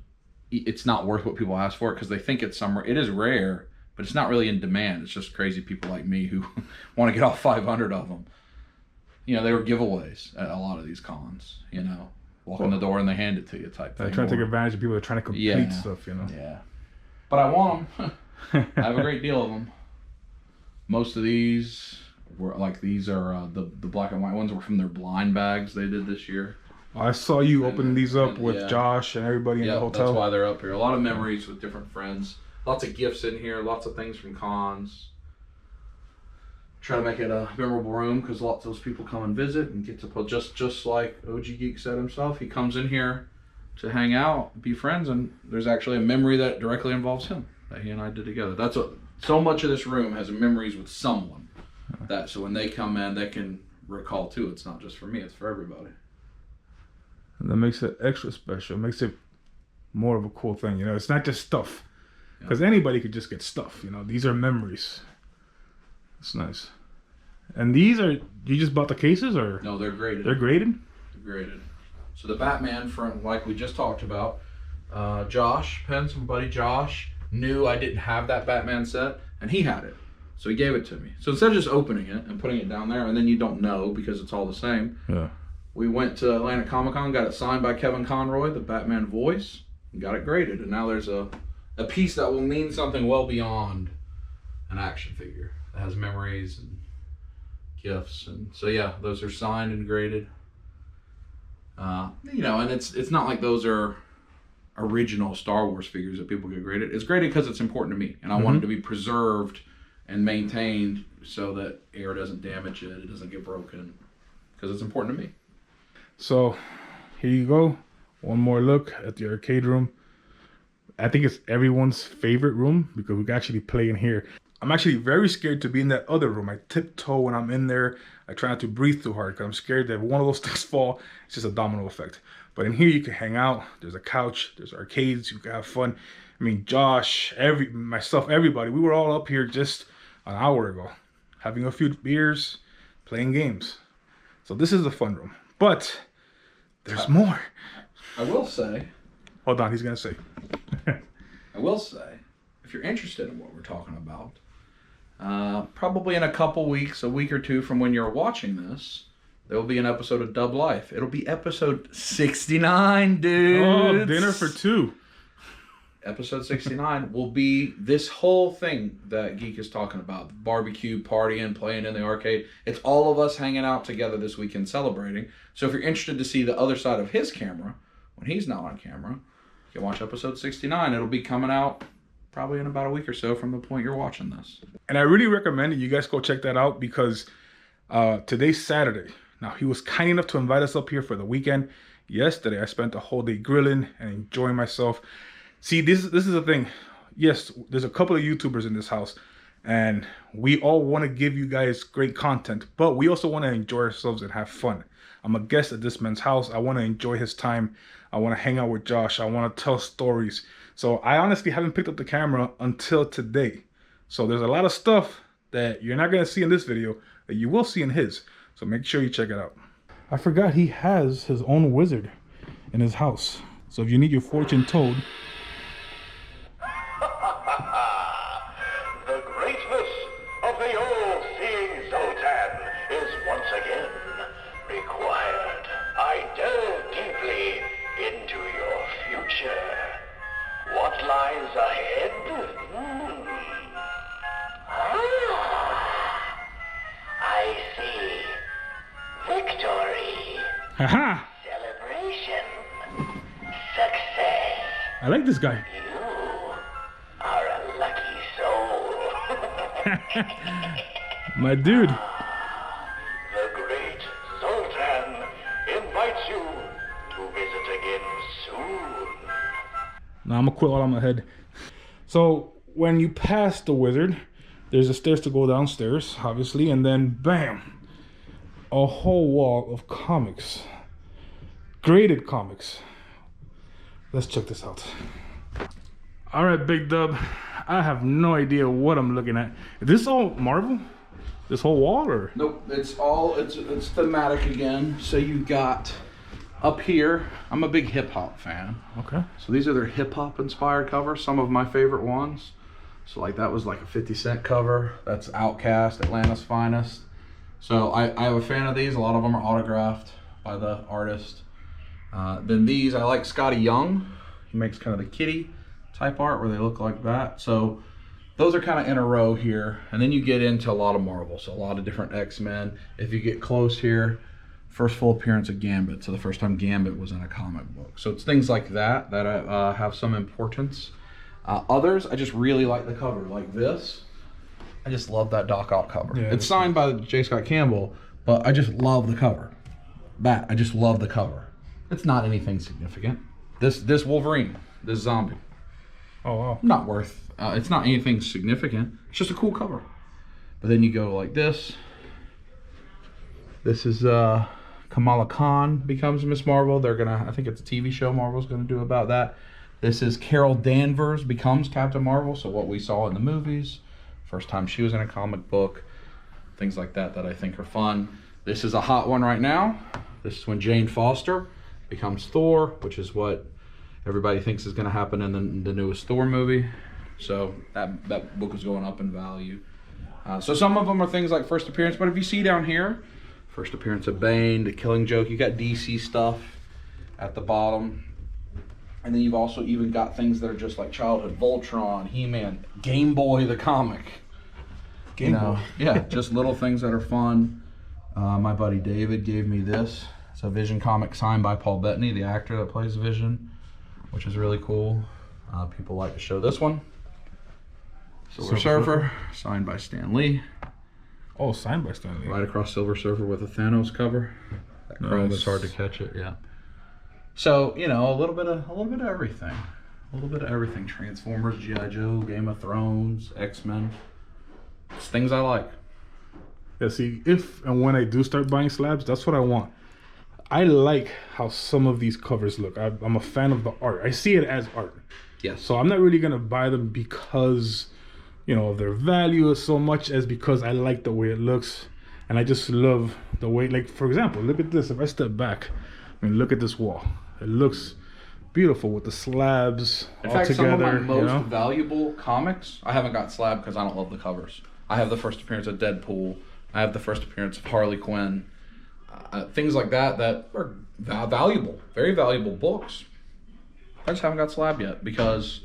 it's not worth what people ask for it because they think it's somewhere. It is rare, but it's not really in demand. It's just crazy people like me who want to get all 500 of them. You know, they were giveaways at a lot of these cons, you know. Walk in the door and they hand it to you type thing. They're trying to take advantage of people that are trying to complete stuff, you know. Yeah. But I want them. I have a great deal of them. Most of these were like, these are the black and white ones were from their blind bags they did this year. I saw you opening these up with Josh and everybody in the hotel. That's why they're up here. A lot of memories with different friends. Lots of gifts in here. Lots of things from cons. Try to make it a memorable room because lots of those people come and visit and get to put just like OG Geek said himself. He comes in here to hang out, be friends, and there's actually a memory that directly involves him that he and I did together. That's what so much of this room has memories with someone. That so when they come in, they can recall too. It's not just for me; it's for everybody. And that makes it extra special. It makes it more of a cool thing, you know. It's not just stuff, because anybody could just get stuff. You know, these are memories. It's nice. And these are, you just bought the cases or? No, they're graded. They're graded? They're graded. So the Batman from, like we just talked about, Josh Pence, my buddy Josh, knew I didn't have that Batman set, and he had it. So he gave it to me. So instead of just opening it and putting it down there, and then you don't know because it's all the same, we went to Atlanta Comic-Con, got it signed by Kevin Conroy, the Batman voice, and got it graded. And now there's a piece that will mean something well beyond an action figure. It has memories and gifts, and so yeah, those are signed and graded. You know, and it's not like those are original Star Wars figures that people get graded. It's graded because it's important to me, and I want it to be preserved and maintained so that air doesn't damage it, it doesn't get broken, because it's important to me. So here you go, one more look at the arcade room. I think it's everyone's favorite room because we can actually play in here. I'm actually very scared to be in that other room. I tiptoe when I'm in there. I try not to breathe too hard because I'm scared that if one of those things fall, it's just a domino effect. But in here you can hang out. There's a couch. There's arcades. You can have fun. I mean, Josh, myself, everybody. We were all up here just an hour ago, having a few beers, playing games. So this is the fun room. But there's more. I will say. Hold on, he's gonna say. I will say, if you're interested in what we're talking about, probably in a couple weeks, a week or two from when you're watching this, there will be an episode of Dub Life. It'll be episode 69, dude. Oh, dinner for two. Episode 69 will be this whole thing that Geek is talking about. Barbecue, partying, playing in the arcade. It's all of us hanging out together this weekend celebrating. So if you're interested to see the other side of his camera, when he's not on camera, you can watch episode 69. It'll be coming out probably in about a week or so from the point you're watching this. And I really recommend that you guys go check that out because today's Saturday. Now, he was kind enough to invite us up here for the weekend. Yesterday, I spent the whole day grilling and enjoying myself. See, this is the thing. Yes, there's a couple of YouTubers in this house, and we all want to give you guys great content, but we also want to enjoy ourselves and have fun. I'm a guest at this man's house. I want to enjoy his time. I want to hang out with Josh. I want to tell stories. So I honestly haven't picked up the camera until today. So there's a lot of stuff that you're not going to see in this video that you will see in his. So make sure you check it out. I forgot he has his own wizard in his house. So if you need your fortune told. The greatness of the all-seeing Zoltan is once again required. I delve deeply into your future. What lies ahead? I see. Victory. Haha! Celebration. Success. I like this guy. You are a lucky soul. My dude. The great Zoltan invites you to visit again soon. Now I'm gonna quit while I'm ahead. So when you pass the wizard, there's a stairs to go downstairs, obviously, and then bam, a whole wall of comics, graded comics. Let's check this out. All right, Big Dub, I have no idea what I'm looking at. Is this all Marvel? This whole wall, or? Nope, it's thematic again. So you got up here, I'm a big hip hop fan. Okay. So these are their hip hop inspired covers, some of my favorite ones. So like that was like a 50-cent cover. That's Outcast, Atlanta's Finest. So I have a fan of these. A lot of them are autographed by the artist. Then these, I like Scotty Young. He makes kind of the kitty type art where they look like that. So those are kind of in a row here. And then you get into a lot of Marvel. So a lot of different X-Men. If you get close here, first full appearance of Gambit. So the first time Gambit was in a comic book. So it's things like that that have some importance. Others, I just really like the cover. Like this, I just love that Doc Ock cover. Yeah, it's signed by J. Scott Campbell, but I just love the cover. I just love the cover. It's not anything significant. This Wolverine, this zombie. Oh wow. Not worth. It's not anything significant. It's just a cool cover. But then you go like this. This is Kamala Khan becomes Miss Marvel. They're gonna. I think it's a TV show Marvel's gonna do about that. This is Carol Danvers becomes Captain Marvel. So what we saw in the movies. First time she was in a comic book, things like that I think are fun. This is a hot one right now. This is when Jane Foster becomes Thor, which is what everybody thinks is going to happen in the newest Thor movie. So that book is going up in value. So some of them are things like first appearance, but if you see down here, first appearance of Bane, The Killing Joke, you got DC stuff at the bottom. And then you've also even got things that are just like childhood, Voltron, He-Man, Game Boy the comic. Game Boy. Yeah, just little things that are fun. My buddy David gave me this. It's a Vision comic signed by Paul Bettany, the actor that plays Vision, which is really cool. People like to show this one. Silver Surfer, signed by Stan Lee. Oh, signed by Stan Lee. Right across Silver Surfer with a Thanos cover. That chrome is hard to catch it, yeah. So, you know, a little bit of everything. A little bit of everything. Transformers, G.I. Joe, Game of Thrones, X-Men. It's things I like. Yeah, see, if and when I do start buying slabs, that's what I want. I like how some of these covers look. I'm a fan of the art. I see it as art. Yes. So I'm not really going to buy them because, you know, of their value so much as because I like the way it looks. And I just love the way, like, for example, look at this. If I step back, I mean, look at this wall. It looks beautiful with the slabs in all fact, together. some of my most valuable comics, I haven't got slab because I don't love the covers. I have the first appearance of Deadpool. I have the first appearance of Harley Quinn. Things like that are valuable, very valuable books. I just haven't got slab yet because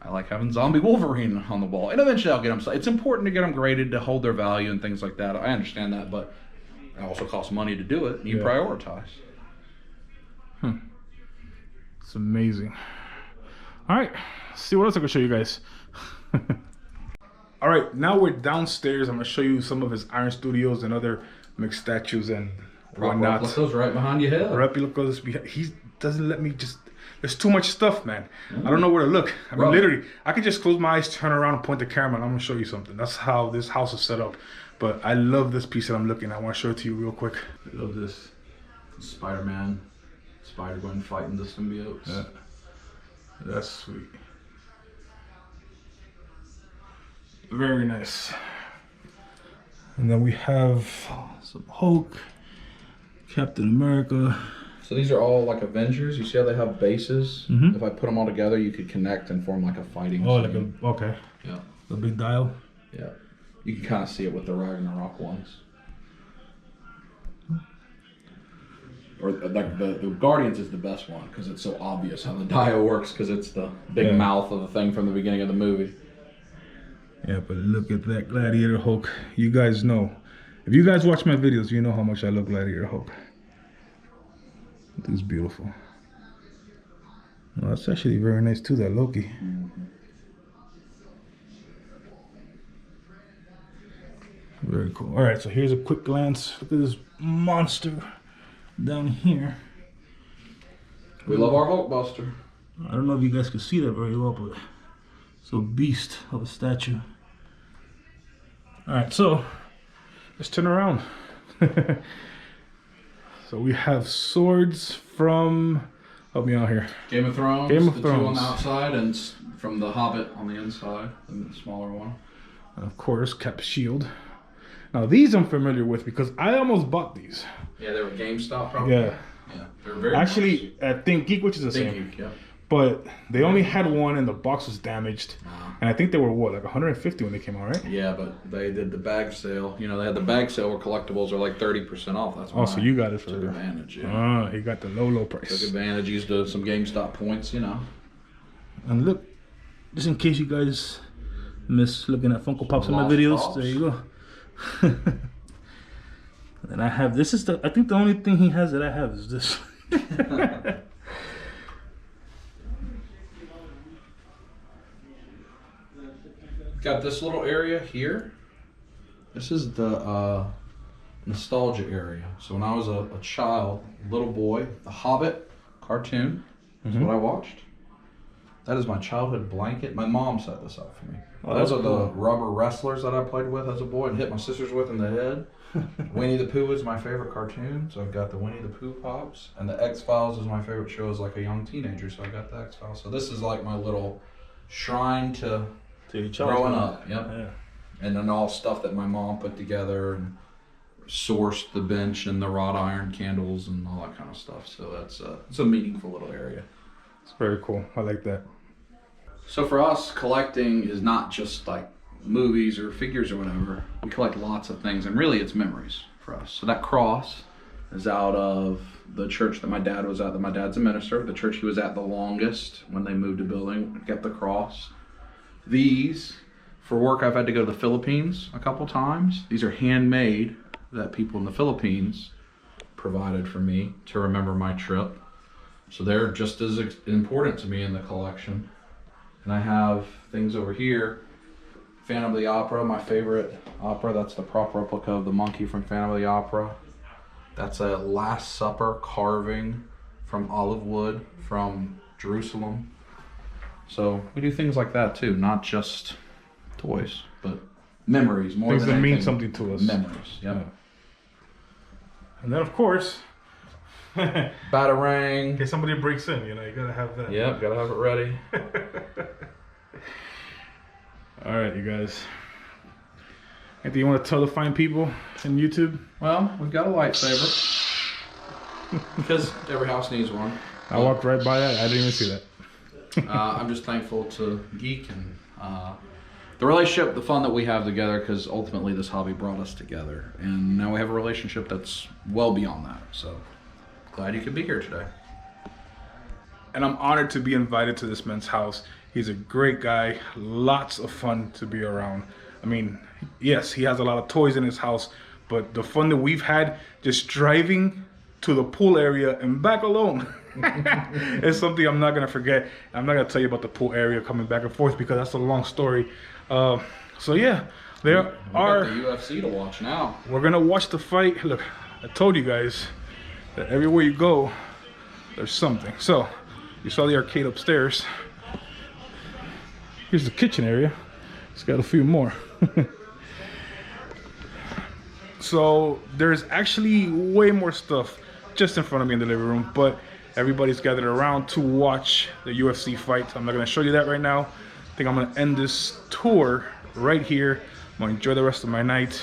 I like having Zombie Wolverine on the wall. And eventually I'll get them. It's important to get them graded to hold their value and things like that. I understand that, but it also costs money to do it. You prioritize. It's amazing. All right, let's see what else I can show you guys. All right, now we're downstairs. I'm gonna show you some of his Iron Studios and other mixed statues and whatnot. Replicas right behind your head. Replicas. He doesn't let me just. There's too much stuff, man. I don't know where to look. I mean, literally, I could just close my eyes, turn around, and point the camera, and I'm gonna show you something. That's how this house is set up. But I love this piece that I'm looking at. I want to show it to you real quick. I love this. Spider-Man. Spider-Gwen fighting the symbiotes. Yeah. That's sweet. Very nice. And then we have some Hulk, Captain America. So these are all like Avengers. You see how they have bases? Mm-hmm. If I put them all together, you could connect and form like a fighting scene. Okay. Yeah. The big dial. Yeah. You can kind of see it with the Ragnarok ones. Or like the Guardians is the best one because it's so obvious how the dial works because it's the big mouth of the thing from the beginning of the movie. Yeah, but look at that Gladiator Hulk. You guys know. If you guys watch my videos, you know how much I love Gladiator Hulk. This is beautiful. Well, that's actually very nice too, that Loki. Mm-hmm. Very cool. All right, so here's a quick glance. Look at this monster down here. We love our Hulkbuster. I don't know if you guys can see that very well, but it's a beast of a statue. All right, so let's turn around. So we have swords from, help me out here. Game of Thrones. Game of the Thrones. two on the outside and from the Hobbit on the inside, the smaller one. And of course, Cap's shield. Now these I'm familiar with because I almost bought these. Yeah, they were GameStop probably. Yeah. Yeah, they're very actually, at Think Geek, which is the same. Geek, yeah. but they only had one and the box was damaged. And I think they were what, like 150 when they came out, right? Yeah, but they did the bag sale. You know, they had the bag sale where collectibles are like 30% off. That's why. Oh, so you got it for took the advantage. Yeah. Oh, he got the low price. Took advantage. Used some GameStop points. You know. And look, just in case you guys miss looking at Funko Pops in my Lost videos, Pops. there you go. And I have this is I think the only thing he has that I have is this. Got this little area here. This is the nostalgia area. So when I was a child, little boy, The Hobbit cartoon is what I watched. That is my childhood blanket. My mom set this up for me. Oh, Those that's are cool. the rubber wrestlers that I played with as a boy and hit my sisters with in the head. Winnie the Pooh is my favorite cartoon, so I've got the Winnie the Pooh Pops. And the X-Files is my favorite show as like a young teenager, so I got the X-Files. So this is like my little shrine to growing up. Yep. Yeah. And then all stuff that my mom put together and sourced the bench and the wrought iron candles and all that kind of stuff. So that's it's a meaningful little area. It's very cool. I like that. So for us, collecting is not just like movies or figures or whatever. We collect lots of things, and really it's memories for us. So that cross is out of the church that my dad was at. That my dad's a minister. The church he was at the longest when they moved a building, kept the cross. These, for work, I've had to go to the Philippines a couple times. These are handmade that people in the Philippines provided for me to remember my trip. So they're just as important to me in the collection. And I have things over here. Phantom of the Opera, my favorite opera. That's the prop replica of the monkey from Phantom of the Opera. That's a Last Supper carving from olive wood from Jerusalem. So we do things like that too, not just toys, but memories more Things than that mean anything. something to us. Memories, yeah. And then of course, in Batarang. case somebody breaks in, you know, you gotta have that. Yep, gotta have it ready. All right, you guys. Anything you want to tell the fine people in YouTube? Well, we've got a lightsaber. Because every house needs one. I walked right by that. I didn't even see that. I'm just thankful to Geek and the relationship, the fun that we have together, because ultimately this hobby brought us together. And now we have a relationship that's well beyond that. So glad you could be here today. And I'm honored to be invited to this man's house. He's a great guy, lots of fun to be around. I mean, yes, he has a lot of toys in his house, but the fun that we've had just driving to the pool area and back alone is something I'm not gonna forget. I'm not gonna tell you about the pool area coming back and forth because that's a long story. So yeah, there We've are. got the UFC to watch now. We're gonna watch the fight. Look, I told you guys that everywhere you go, there's something. So you saw the arcade upstairs. Here's the kitchen area. It's got a few more. So there's actually way more stuff just in front of me in the living room, but everybody's gathered around to watch the UFC fight. I'm not gonna show you that right now. I think I'm gonna end this tour right here. I'm gonna enjoy the rest of my night,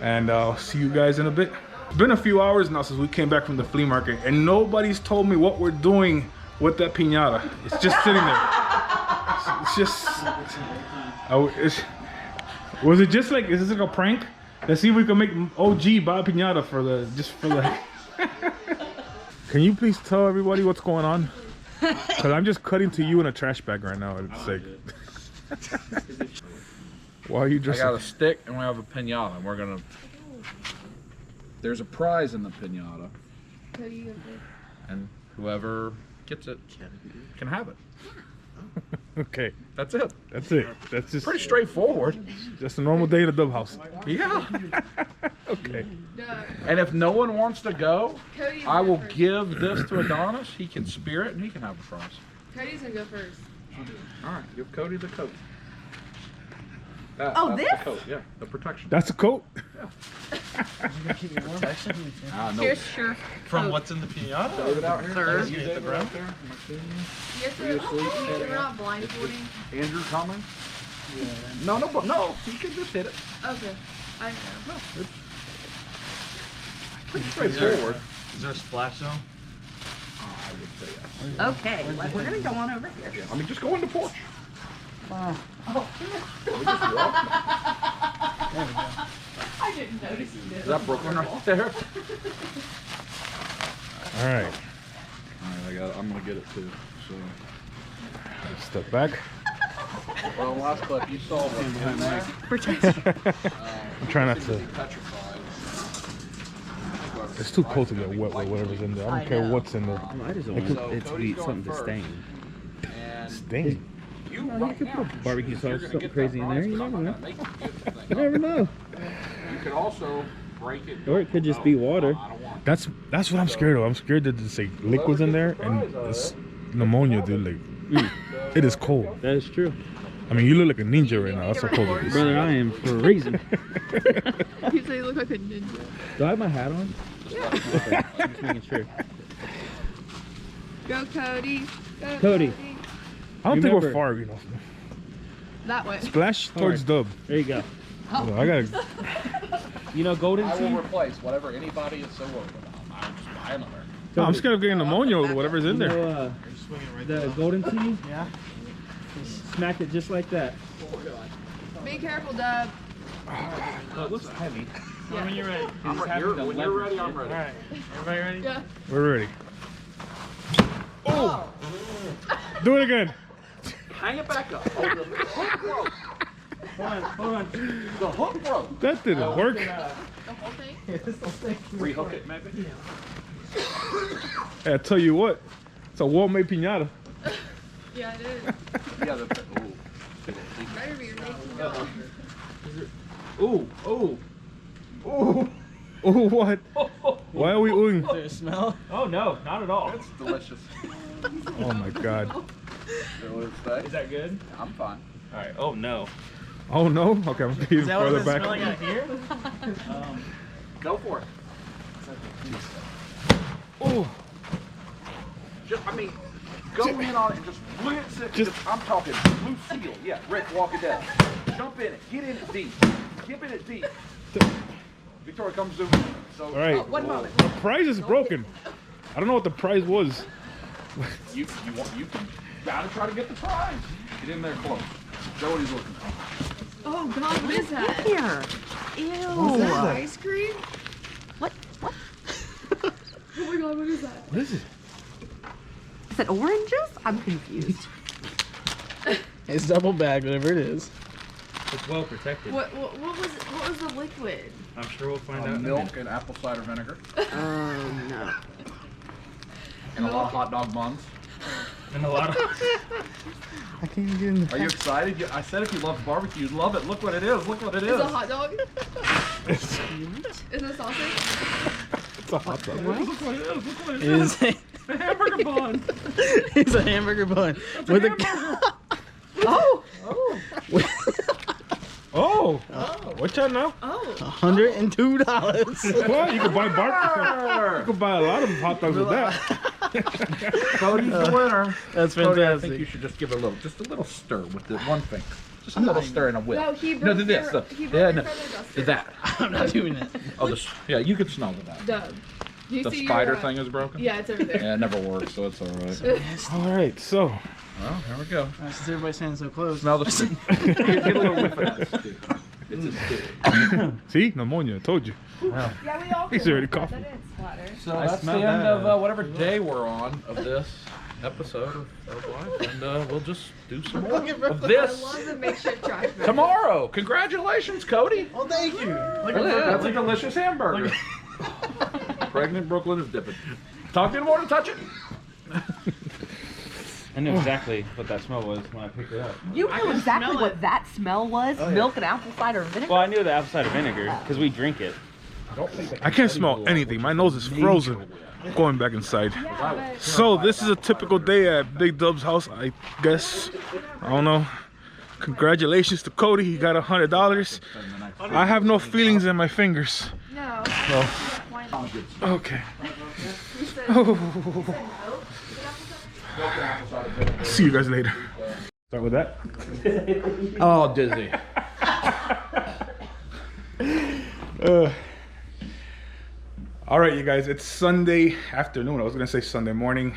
and I'll see you guys in a bit. It's been a few hours now since we came back from the flea market, and nobody's told me what we're doing with that piñata. It's just sitting there. It's just. Was it just like? Is this like a prank? Let's see if we can make OG buy a piñata for the Can you please tell everybody what's going on? Because I'm just cutting to you in a trash bag right now. It's like. Why are you I just? got a stick and we have a piñata. And we're gonna. There's a prize in the piñata, and whoever gets it can have it. Okay, That's it. that's it. That's just Pretty straightforward. just a normal day in a dub house. Yeah. Okay. And if no one wants to go, I will give this to Adonis. He can spear it and he can have the prize. Cody's gonna go first. All right, give Cody the coat. Oh, that's this? the coat, yeah, the protection. That's a coat. No. Here's your From what's in the piñata? Leave it out here. Sir. You hit the ground there. Am I seeing you? Yes, Are you asleep? We're not blindfolding. Andrew coming? Yeah. No. He can just hit it. Okay. I know. It's pretty straightforward. Is there a splash zone? I say yes. Okay, like we're gonna go on over here. Yeah, I mean, just go on the porch. Oh. We just walk. I didn't notice you did. Is that Brooklyn right there? All right. Alright, I'm gonna get it too. So, Step back. well, last clip you saw what I'm trying not to. It's too cold to get wet with whatever's in there. I don't care what's in there. I just want it to be something to stain. Stain. You could put barbecue sauce, something crazy in there. You never know. You never know. You could also break it. Or it could just be water. That's what I'm scared of. I'm scared that there's like liquids in there and it's pneummonia, dude. Like, it is cold. That is true. I mean, you look like a ninja right now. That's how cold it is. Brother, I am for a reason. You say you look like a ninja. Do I have my hat on? Yeah. Okay, just making sure. Go, Cody. Go, Cody. I don't think we're Remember- far, you know. That way. Splash towards Dub. There you go. I gotta. You know Golden I will Sea? replace whatever anybody is so worried about. I'll just buy another. No, I'm scared of getting pneumonia with whatever's in You there. know, the Golden Sea? Yeah. Just smack it just like that. Be careful, Dub. Oh, it looks heavy. Yeah. When you're ready. When you're ready, I'm ready. Alright. Everybody ready? Yeah. We're ready. Oh! Do it again. Hang it back up. Oh, the hook broke. Hold on. The hook broke. That didn't work. The whole thing? Rehook it, maybe. Hey, I tell you what, it's a well-made piñata. Yeah, it is. Yeah, the. Better be making go. Ooh. Ooh. Ooh. Oh, what? Why are we oohing? Is there a smell? Oh no, not at all. It's delicious. Oh my God. Is that good? I'm fine. Alright. Oh no. Oh no? Okay, I'm even Is that what further it's back. smelling out here? Go for it. Oh, Just, I mean, go in on it and just blitz it. I'm talking blue seal. Yeah, Rick Walking Dead. Jump in it. Get in it deep. Get in it deep. Victoria comes zooming in. So, all right. One moment. The prize is broken. I don't know what the prize was. you gotta try to get the prize. Get in there close. Show what he's looking for. Oh, God, what is that? Here. Ew. Is that ice cream? What? What? Oh my God, what is that? What is it? Is it oranges? I'm confused. It's double bagged, whatever it is. It's well protected. What was the liquid? I'm sure we'll find out. in a Milk minute. and apple cider vinegar. No. And a lot of hot dog buns. And a lot of. I can't even get in Are you excited? I said if you love barbecue, you'd love it. Look what it is. Look what it Is is. it a hot dog? Is it a sausage? It's a hot dog. Look what it is. Look what it It is. is a, The hamburger bun. it's a hamburger bun. With a Oh. Oh. What's that now? Oh. $102. Well, you can buy You can buy a lot of hot dogs with that. Cody's the winner. That's Cody, I think fantastic. you should just give it a little stir with the one finger. Just a little stir and a whip. No, he No, broke do this. your- he broke your feather duster. That. I'm not doing that. Oh, yeah, you can smell it out. Dub. Do you The see spider your, thing is broken? Yeah, it's over there. Yeah, it never works, so it's all right. All right, so Well, here we go. Since everybody's standing so close. Smell the stick. Get a little whiff of that stick. It's a stick. see, pneumonia. I told you. Yeah, we all He's already coughing. So that's the end of whatever day we're on of this episode of life, and we'll just do some more of I this love the makeshift trash bag. tomorrow. Congratulations, Cody. Well, thank you. That's a delicious hamburger. Pregnant Brooklyn is dipping. Tom didn't want to touch it. I know exactly what that smell was when I picked it up. You knew exactly what that smell was? Milk and apple cider vinegar? Well, I knew the apple cider vinegar because we drink it. I can't smell anything. My nose is frozen. Going back inside. So this is a typical day at Big Dub's house, I guess. I don't know. Congratulations to Cody. He got $100. I have no feelings in my fingers. No. So, okay. Oh. See you guys later. Start with that. Oh, dizzy. All right, you guys. It's Sunday afternoon. I was gonna say Sunday morning.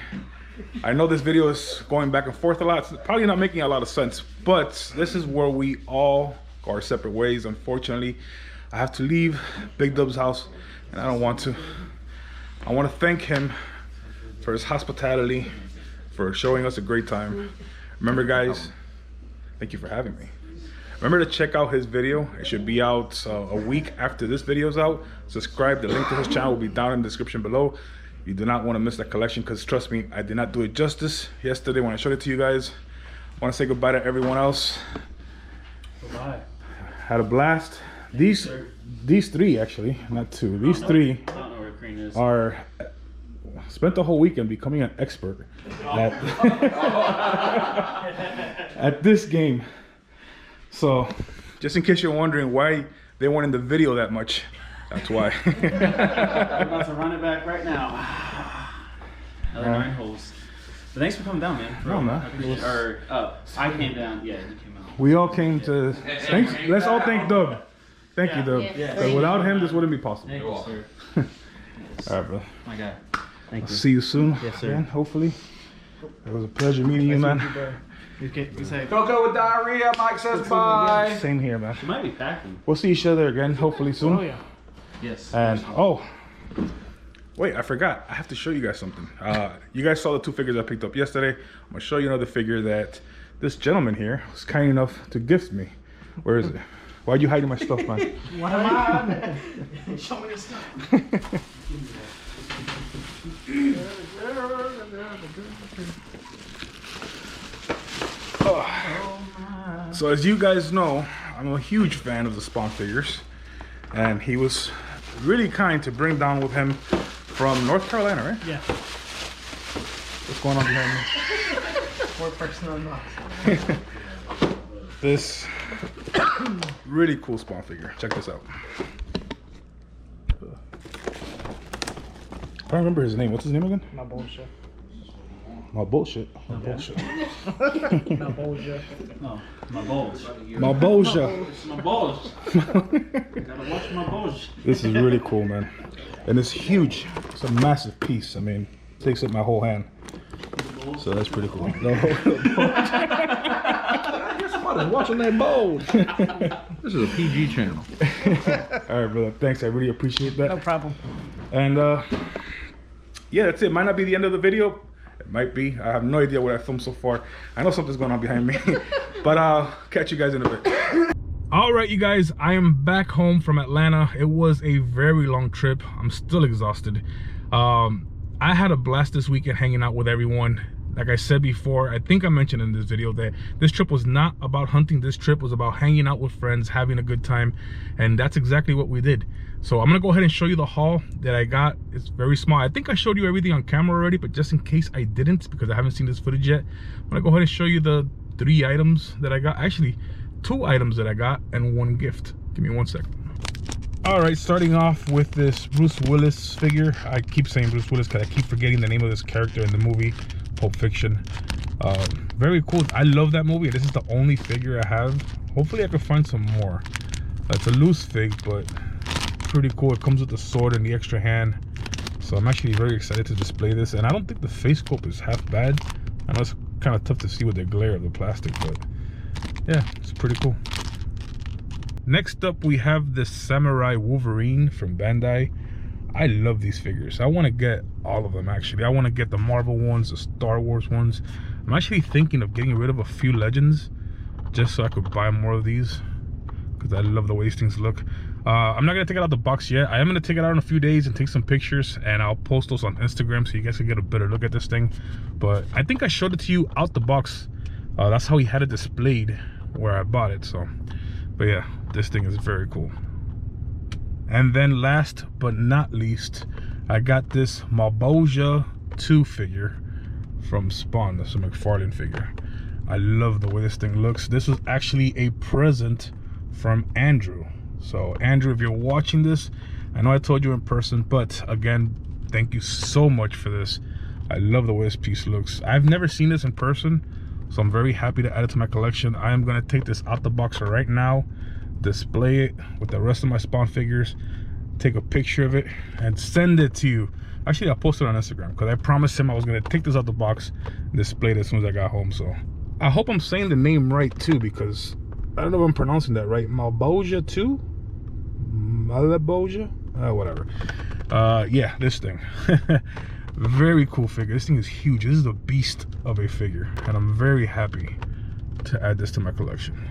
I know this video is going back and forth a lot. It's probably not making a lot of sense, but this is where we all go our separate ways. Unfortunately, I have to leave Big Dub's house, and I don't want to. I want to thank him for his hospitality, for showing us a great time. Remember, guys, thank you for having me. Remember to check out his video. It should be out a week after this video's out. Subscribe. The link to his channel will be down in the description below. You do not want to miss that collection, because trust me, I did not do it justice yesterday when I showed it to you guys. I want to say goodbye to everyone else. Goodbye. Had a blast. These three, actually, not two. These three I don't know where Green is. are spent the whole weekend becoming an expert at, at this game. So, just in case you're wondering why they weren't in the video that much, that's why. I'm about to run it back right now. Another 9 holes. But thanks for coming down, man. No, man. I appreciate it. Or, I came down. Yeah, you came out. We all came to. Thanks. Let's all thank Dub. Thank you, Dub. Yeah. Because without him, this wouldn't be possible. Thank you, sir. All right, bro. My guy. Thank I'll you. see you soon. Yes, sir. Man, hopefully. It was a pleasure meeting you, man. You say Coco with diarrhea. Mike says bye. Same here, man. She might be packing. We'll see each other again, hopefully soon. Oh yeah. Yes. And wait, I forgot. I have to show you guys something. You guys saw the 2 figures I picked up yesterday. I'm gonna show you another figure that this gentleman here was kind enough to gift me. Where is it? Why'd you hiding my stuff, man? What am I? Show me your stuff. So as you guys know, I'm a huge fan of the Spawn figures, and he was really kind to bring down with him from North Carolina, right? Yeah. What's going on behind me? 4% unboxed. This really cool Spawn figure. Check this out. I don't remember his name. What's his name again? My bullshit. My bullshit. My bullshit. My bullshit. Oh, my bulge. My bullshit. It's my bulge. Gotta watch my bulge. This is really cool, man. And it's huge. It's a massive piece. I mean, it takes up my whole hand. So that's pretty cool. Somebody's watching that bowl. This is a PG channel. All right, brother. Thanks. I really appreciate that. No problem. And yeah, that's it. Might not be the end of the video. It might be. I have no idea what I filmed so far. I know something's going on behind me. But I'll catch you guys in a bit. All right, you guys. I am back home from Atlanta. It was a very long trip. I'm still exhausted. I had a blast this weekend hanging out with everyone. Like I said before, I think I mentioned in this video that this trip was not about hunting. This trip was about hanging out with friends, having a good time, and that's exactly what we did. So I'm gonna go ahead and show you the haul that I got. It's very small. I think I showed you everything on camera already, but just in case I didn't, because I haven't seen this footage yet, I'm gonna go ahead and show you the 3 items that I got. Actually, 2 items that I got and 1 gift. Give me 1 second. All right, starting off with this Bruce Willis figure. I keep saying Bruce Willis because I keep forgetting the name of this character in the movie Pulp Fiction. Very cool. I love that movie. This is the only figure I have. Hopefully I can find some more. It's a loose fig, but pretty cool. It comes with the sword and the extra hand. So I'm actually very excited to display this. And I don't think the face scope is half bad. I know it's kind of tough to see with the glare of the plastic, but yeah, it's pretty cool. Next up, we have this Samurai Wolverine from Bandai. I love these figures. I want to get all of them, actually. I want to get the Marvel ones, the Star Wars ones. I'm actually thinking of getting rid of a few Legends just so I could buy more of these, because I love the way these things look. I'm not going to take it out the box yet. I am going to take it out in a few days and take some pictures, and I'll post those on Instagram so you guys can get a better look at this thing. But I think I showed it to you out the box. That's how he had it displayed where I bought it. So, but yeah, this thing is very cool. And then last but not least, I got this Mabouja 2 figure from Spawn. That's a McFarlane figure. I love the way this thing looks. This was actually a present from Andrew. So Andrew, if you're watching this, I know I told you in person, but again, thank you so much for this. I love the way this piece looks. I've never seen this in person, so I'm very happy to add it to my collection. I am going to take this out the box right now, display it with the rest of my Spawn figures, take a picture of it, and send it to you Actually, I posted on Instagram because I promised him I was gonna take this out the box and display it as soon as I got home. So I hope I'm saying the name right too, because I don't know if I'm pronouncing that right. Malboja 2? Malboja? Whatever. Yeah, this thing. Very cool figure. This thing is huge. This is a beast of a figure, and I'm very happy to add this to my collection.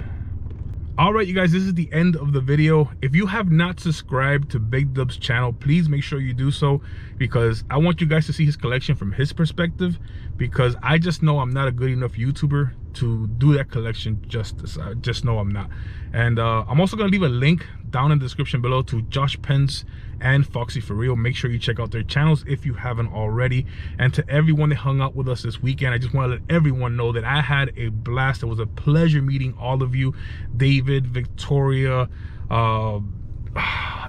All right, you guys, this is the end of the video. If you have not subscribed to Big Dub's channel, please make sure you do so, because I want you guys to see his collection from his perspective, because I just know I'm not a good enough YouTuber to do that collection justice. I just know I'm not. And I'm also gonna leave a link down in the description below to Josh Pence and Foxxy for Real. Make sure you check out their channels if you haven't already. And to everyone that hung out with us this weekend, I just want to let everyone know that I had a blast. It was a pleasure meeting all of you. David, Victoria,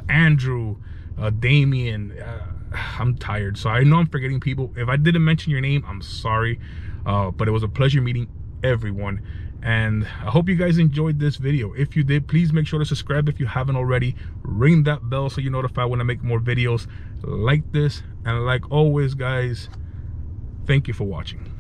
Andrew, Damien. I'm tired, so I know I'm forgetting people. If I didn't mention your name, I'm sorry, but it was a pleasure meeting everyone, and I hope you guys enjoyed this video. If you did, please make sure to subscribe if you haven't already. Ring that bell so you're notified when I make more videos like this, and like always, guys, thank you for watching.